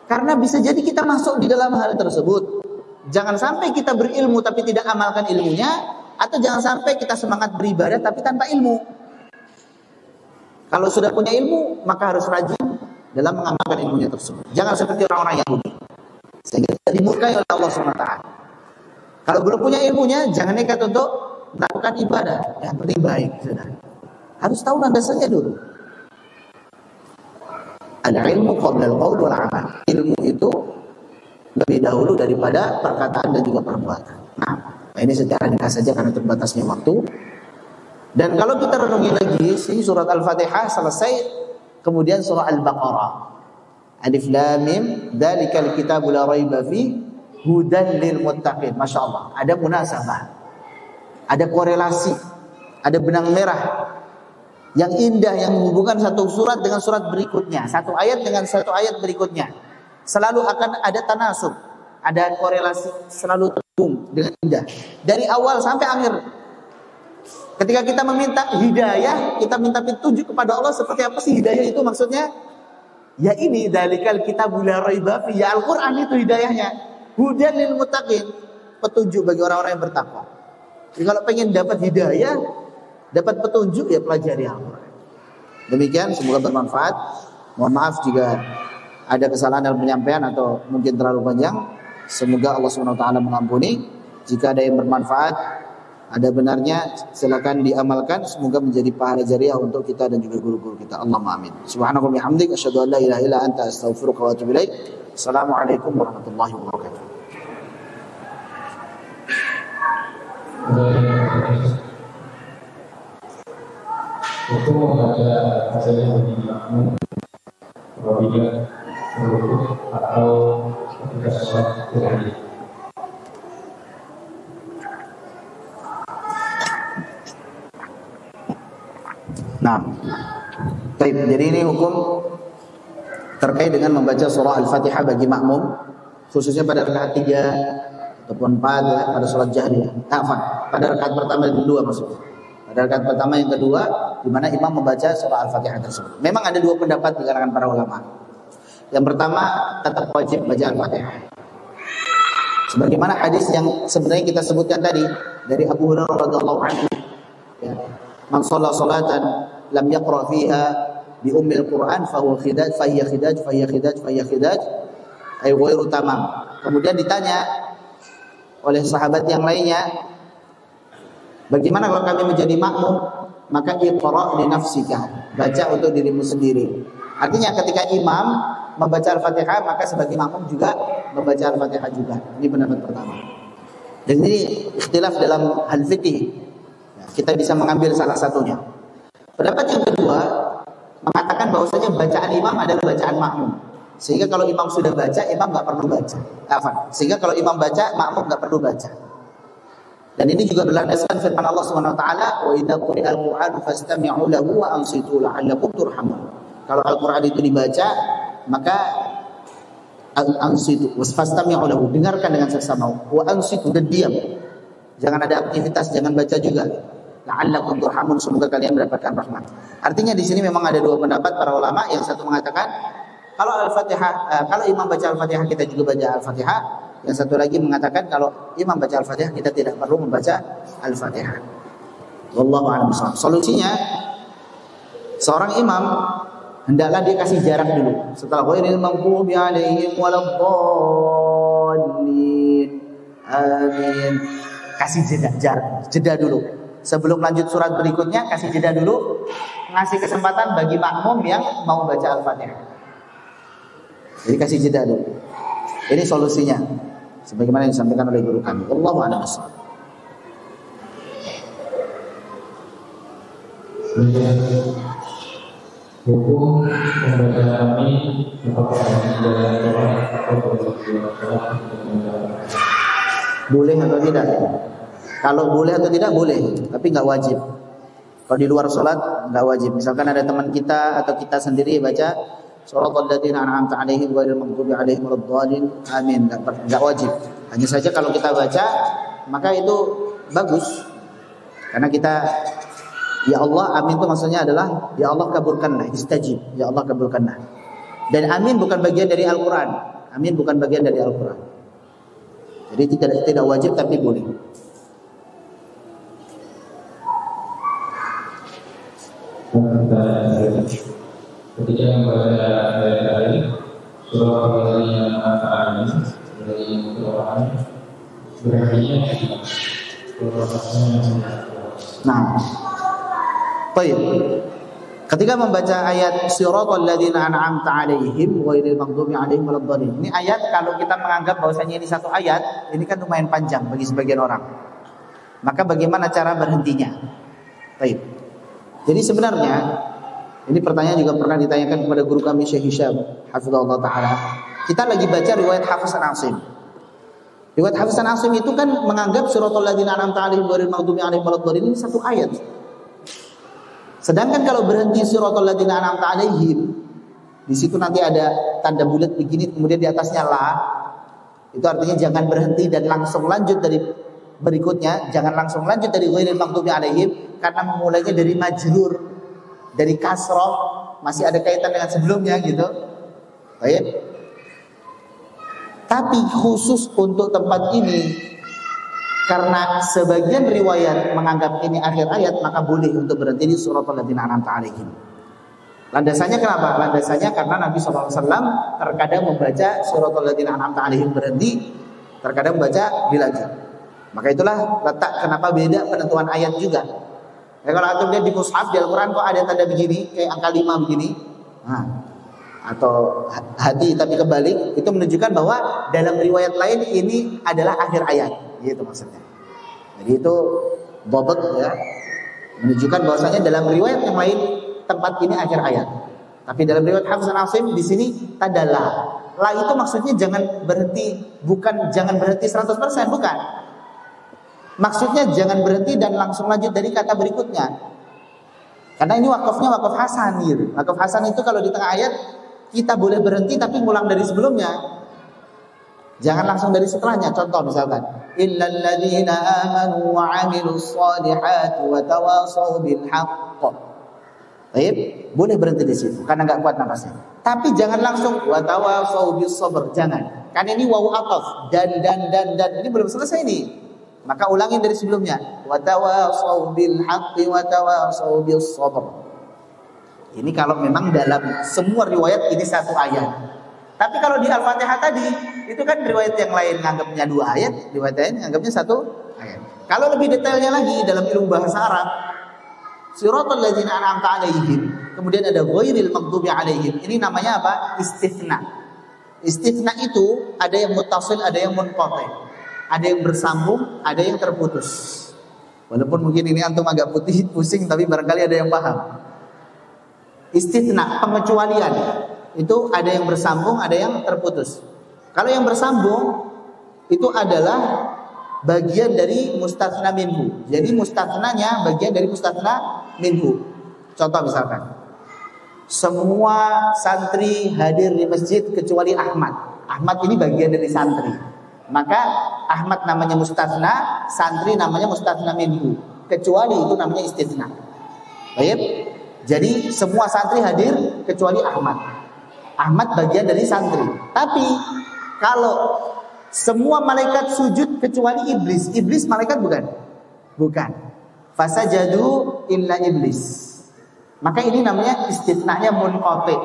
karena bisa jadi kita masuk di dalam hal tersebut. Jangan sampai kita berilmu tapi tidak amalkan ilmunya, atau jangan sampai kita semangat beribadah tapi tanpa ilmu. Kalau sudah punya ilmu, maka harus rajin dalam mengamalkan ilmunya tersebut. Jangan seperti orang-orang Yahudi, sehingga tidak dimurkai oleh Allah SWT. Kalau belum punya ilmunya, jangan nekat untuk melakukan ibadah. Yang penting baik, sudah. Harus tahu landasannya dulu. Al-ilmu qabla al-qaul wal 'amal. Ilmu itu lebih dahulu daripada perkataan dan juga perbuatan. Nah, ini secara ringkas saja karena terbatasnya waktu. Dan kalau kita renungi lagi, surat Al-Fatihah selesai, kemudian surah Al-Baqarah. Alif Lam Mim, dzalikal kitabu la raiba fi hudan lil muttaqin. Masya Allah, ada munasabah, ada korelasi, ada benang merah yang indah, yang menghubungkan satu surat dengan surat berikutnya, satu ayat dengan satu ayat berikutnya. Selalu akan ada tanasub, ada korelasi, selalu terhubung dengan indah dari awal sampai akhir. Ketika kita meminta hidayah, kita minta petunjuk kepada Allah. Seperti apa sih hidayah itu maksudnya? Ya ini dalikal kitabul la raiba fi, ya Al-Qur'an itu hidayahnya. Hudan lil muttaqin, petunjuk bagi orang-orang yang bertakwa. Jadi kalau pengen dapat hidayah, dapat petunjuk, ya pelajari Al-Qur'an. Demikian, semoga bermanfaat. Mohon maaf jika ada kesalahan dalam penyampaian atau mungkin terlalu panjang. Semoga Allah SWT mengampuni. Jika ada yang bermanfaat, ada benarnya, silakan diamalkan. Semoga menjadi pahala jariah untuk kita dan juga guru-guru kita. Allahumma amin. Subhanallah bihamdik, asyhadu an la ilaha illa anta, astaghfiruka wa atubu ilaik. Assalamualaikum warahmatullahi wabarakatuh. Hukum membaca hasilnya bagi makmum apabila merukuk atau ketika sholat berhari. Nah, baik. Jadi ini hukum terkait dengan membaca surah Al-Fatihah bagi makmum, khususnya pada rakaat 3 ataupun 4 ya, pada sholat jahriyah. Pada rakaat pertama dan kedua maksudnya. Pada rakaat pertama yang kedua, di mana imam membaca surah Al-Fatihah tersebut. Memang ada dua pendapat di kalangan para ulama. Yang pertama, tetap wajib baca Al-Fatihah. Sebagaimana hadis yang sebenarnya kita sebutkan tadi dari Abu Hurairah radhiyallahu anhu. Ya. Man shalla salatan lam yaqra fiha bi ummil Qur'an fa huwa khidaj fa hiya khidaj ay ghairu tamam. Kemudian ditanya oleh sahabat yang lainnya, bagaimana kalau kami menjadi makmum? Maka iqra li nafsika, baca untuk dirimu sendiri. Artinya ketika imam membaca Al-Fatihah, maka sebagai makmum juga membaca Al-Fatihah juga. Ini pendapat pertama. Dan ini ikhtilaf dalam hal fikih. Kita bisa mengambil salah satunya. Pendapat yang kedua mengatakan bahwasanya bacaan imam adalah bacaan makmum. Sehingga kalau imam sudah baca, imam nggak perlu baca. Sehingga kalau imam baca, makmum nggak perlu baca. Dan ini juga berlandaskan firman Allah Subhanahu wa taala, "Wa idza quri'al Qur'anu fastami'u lahu wa ansitu la'allakum turhamun." Kalau Al-Qur'an itu dibaca, maka ansitu fastami'u lahu, dengarkan dengan seksama, wa ansitu, dan diam. Jangan ada aktivitas, jangan baca juga. La'allakum turhamun, semoga kalian mendapatkan rahmat. Artinya di sini memang ada dua pendapat para ulama. Yang satu mengatakan kalau Al-Fatihah, kalau imam baca Al-Fatihah kita juga baca Al-Fatihah. Yang satu lagi mengatakan kalau imam baca Al-Fatihah kita tidak perlu membaca Al-Fatihah. Wallahu a'lam bishawab. Solusinya, seorang imam hendaklah dia kasih jarak dulu. Setelah ghairil maghdubi 'alaihim waladdallin, amin, kasih jeda dulu. Sebelum lanjut surat berikutnya, kasih jeda dulu, ngasih kesempatan bagi makmum yang mau baca Al-Fatihah. Jadi kasih jeda dulu. Ini solusinya, sebagaimana yang disampaikan oleh guru kami. Wallahu a'lam bishawab. Hukum membaca amin apakah dalam sholat atau boleh atau tidak? Kalau boleh atau tidak boleh, tapi nggak wajib. Kalau di luar sholat nggak wajib. Misalkan ada teman kita atau kita sendiri baca shiratal ladzina an'amta 'alaihim ghairil maghdubi 'alaihim waladdallin, amin, nggak wajib. Hanya saja kalau kita baca maka itu bagus. Karena kita, ya Allah, amin itu maksudnya adalah ya Allah kabulkanlah, istajib, ya Allah kabulkanlah. Dan amin bukan bagian dari Al-Qur'an. Amin bukan bagian dari Al-Qur'an. Jadi tidak wajib tapi boleh. Ketika membaca ayat surah Al-Fatihah amin dari Al-Quran berarti Nah, baik. Ketika membaca ayat siratal ladzina an'amta 'alaihim ghairil maghdubi 'alaihim waladdallin. Ini ayat kalau kita menganggap bahwasanya ini satu ayat, ini kan lumayan panjang bagi sebagian orang. Maka bagaimana cara berhentinya? Baik. Jadi sebenarnya ini pertanyaan juga pernah ditanyakan kepada guru kami Syekh Hisham hafizahullah taala. Kita lagi baca riwayat Hafiz an Asim. Riwayat Hafiz an Asim itu kan menganggap siratal ladzina an'amta 'alaihim ghairil maghdubi 'alaihim waladdallin ini satu ayat. Sedangkan kalau berhenti siratal ladzina an'amta 'alaihim, di situ nanti ada tanda bulat begini, kemudian di atasnya la. Itu artinya jangan berhenti dan langsung lanjut dari berikutnya, jangan langsung lanjut dari ghairil maghdubi 'alaihim, karena memulainya dari majrur, dari kasroh, masih ada kaitan dengan sebelumnya gitu. Baik. Tapi khusus untuk tempat ini, karena sebagian riwayat menganggap ini akhir ayat, maka boleh untuk berhenti di suratul ladzina an'amta 'alaihim. Landasannya kenapa? Landasannya karena Nabi SAW terkadang membaca suratul ladzina an'amta 'alaihim berhenti, terkadang membaca dilanjut. Maka itulah letak kenapa beda penentuan ayat juga. Ya, kalau antum lihat di mushaf di Al-Quran kok ada tanda begini, kayak angka 5 begini, atau hati tapi kebalik, itu menunjukkan bahwa dalam riwayat lain ini adalah akhir ayat, gitu maksudnya. Jadi itu bobot ya, menunjukkan bahwasanya dalam riwayat yang lain tempat ini akhir ayat. Tapi dalam riwayat Hafs dan Asim di sini tanda la. La itu maksudnya jangan berhenti, bukan jangan berhenti 100%, bukan. Maksudnya jangan berhenti dan langsung lanjut dari kata berikutnya. Karena ini wakafnya wakaf hasan gitu. Wakaf hasan itu kalau di tengah ayat kita boleh berhenti tapi ngulang dari sebelumnya. Jangan langsung dari setelahnya. Contoh misalkan, illal ladzina amanu wa 'amilus shalihati wa tawasaw bil haqq. Baik, boleh berhenti di situ karena enggak kuat nafasnya. Tapi jangan langsung wa tawasaw bis sabr, jangan. Karena ini wawu ataf dan ini belum selesai nih. Maka ulangin dari sebelumnya. Wa tawasaw bil haqqi wa tawasaw bis sabr. Ini kalau memang dalam semua riwayat ini satu ayat. Tapi kalau di Al-Fatihah tadi, itu kan riwayat yang lain nganggapnya 2 ayat, riwayat lain nganggapnya 1 ayat. Kalau lebih detailnya lagi dalam ilmu bahasa Arab, siratal ladzina an'amta 'alaihim, kemudian ada ghairil maghdubi 'alaihim. Ini namanya apa? Istitsna. Istitsna itu ada yang muttasil, ada yang munqati'. Ada yang bersambung, ada yang terputus. Walaupun mungkin ini antum agak pusing, tapi barangkali ada yang paham. Istitsna, pengecualian, itu ada yang bersambung, ada yang terputus. Kalau yang bersambung itu adalah bagian dari mustatsna minhu. Jadi mustatsnanya bagian dari mustatsna minhu. Contoh misalkan, semua santri hadir di masjid kecuali Ahmad. Ahmad ini bagian dari santri. Maka Ahmad namanya mustatsna, santri namanya mustatsna minhu. Kecuali itu namanya istitsna. Baik. Jadi semua santri hadir kecuali Ahmad. Ahmad bagian dari santri. Tapi kalau semua malaikat sujud kecuali iblis. Iblis malaikat bukan? Bukan. Fasajadu illa iblis. Maka ini namanya istitsnanya munqati'.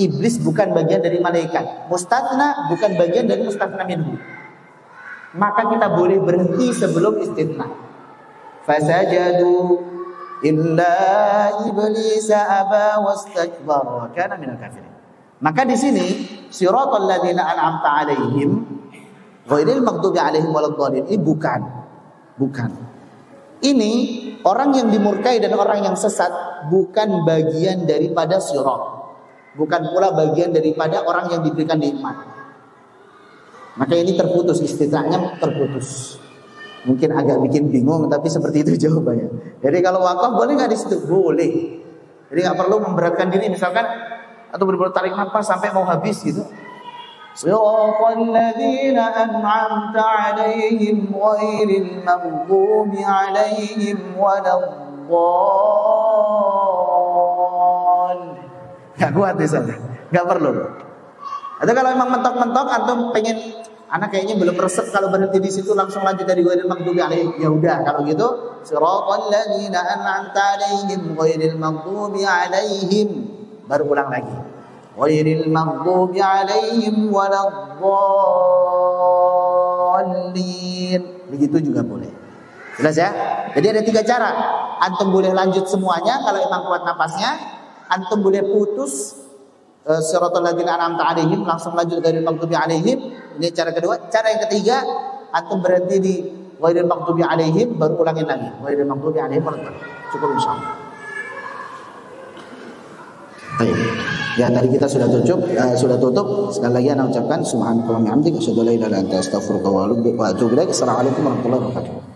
Iblis bukan bagian dari malaikat. Mustatsna bukan bagian dari mustatsna minhu. Maka kita boleh berhenti sebelum istitsna. Fasajadu illa iblis aba wastakbara wa kana minal kafirin. Maka di sini siratal ladzina an'amta 'alaihim ghairil maghdubi 'alaihim waladdallin, ini bukan. Ini orang yang dimurkai dan orang yang sesat bukan bagian daripada sirat. Bukan pula bagian daripada orang yang diberikan nikmat. Maka ini terputus, istitsnanya terputus. Mungkin agak bikin bingung, tapi seperti itu jawabannya. Jadi kalau wakaf boleh nggak di situ? Boleh. Jadi nggak perlu memberatkan diri, misalkan atau benar-benar tarik nafas sampai mau habis gitu. Siratal ladzina an'amta 'alaihim ghairil maghdubi 'alaihim waladdallin. Nggak kuat misalnya, nggak perlu. Atau kalau memang mentok-mentok antum pengen, anak kayaknya belum resep kalau berhenti di situ langsung lanjut dari ghairil maghdubi 'alaihim. Ya udah kalau gitu siratal ladzina an'amta 'alaihim ghairil maghdubi 'alaihim. Baru ulang lagi. Ghairil maghdubi 'alaihim waladdallin. Begitu juga boleh. Jelas ya? Jadi ada 3 cara. Antum boleh lanjut semuanya kalau memang kuat napasnya. Antum boleh putus siratal ladzina an'amta 'alaihim langsung lanjut dari maghdubi 'alaihim. Ini cara kedua. Cara yang ketiga, antum berhenti di ghairil maghdubi 'alaihim baru ulangin lagi. Ghairil maghdubi 'alaihim waladdallin. Cukup insyaallah. Baik. Ya, tadi kita sudah tutup. Sekali lagi ana ucapkan subhanakallahumma wa bihamdika asyhadu an la ilaha illa anta astaghfiruka wa atubu ilaik. Assalamualaikum warahmatullahi wabarakatuh.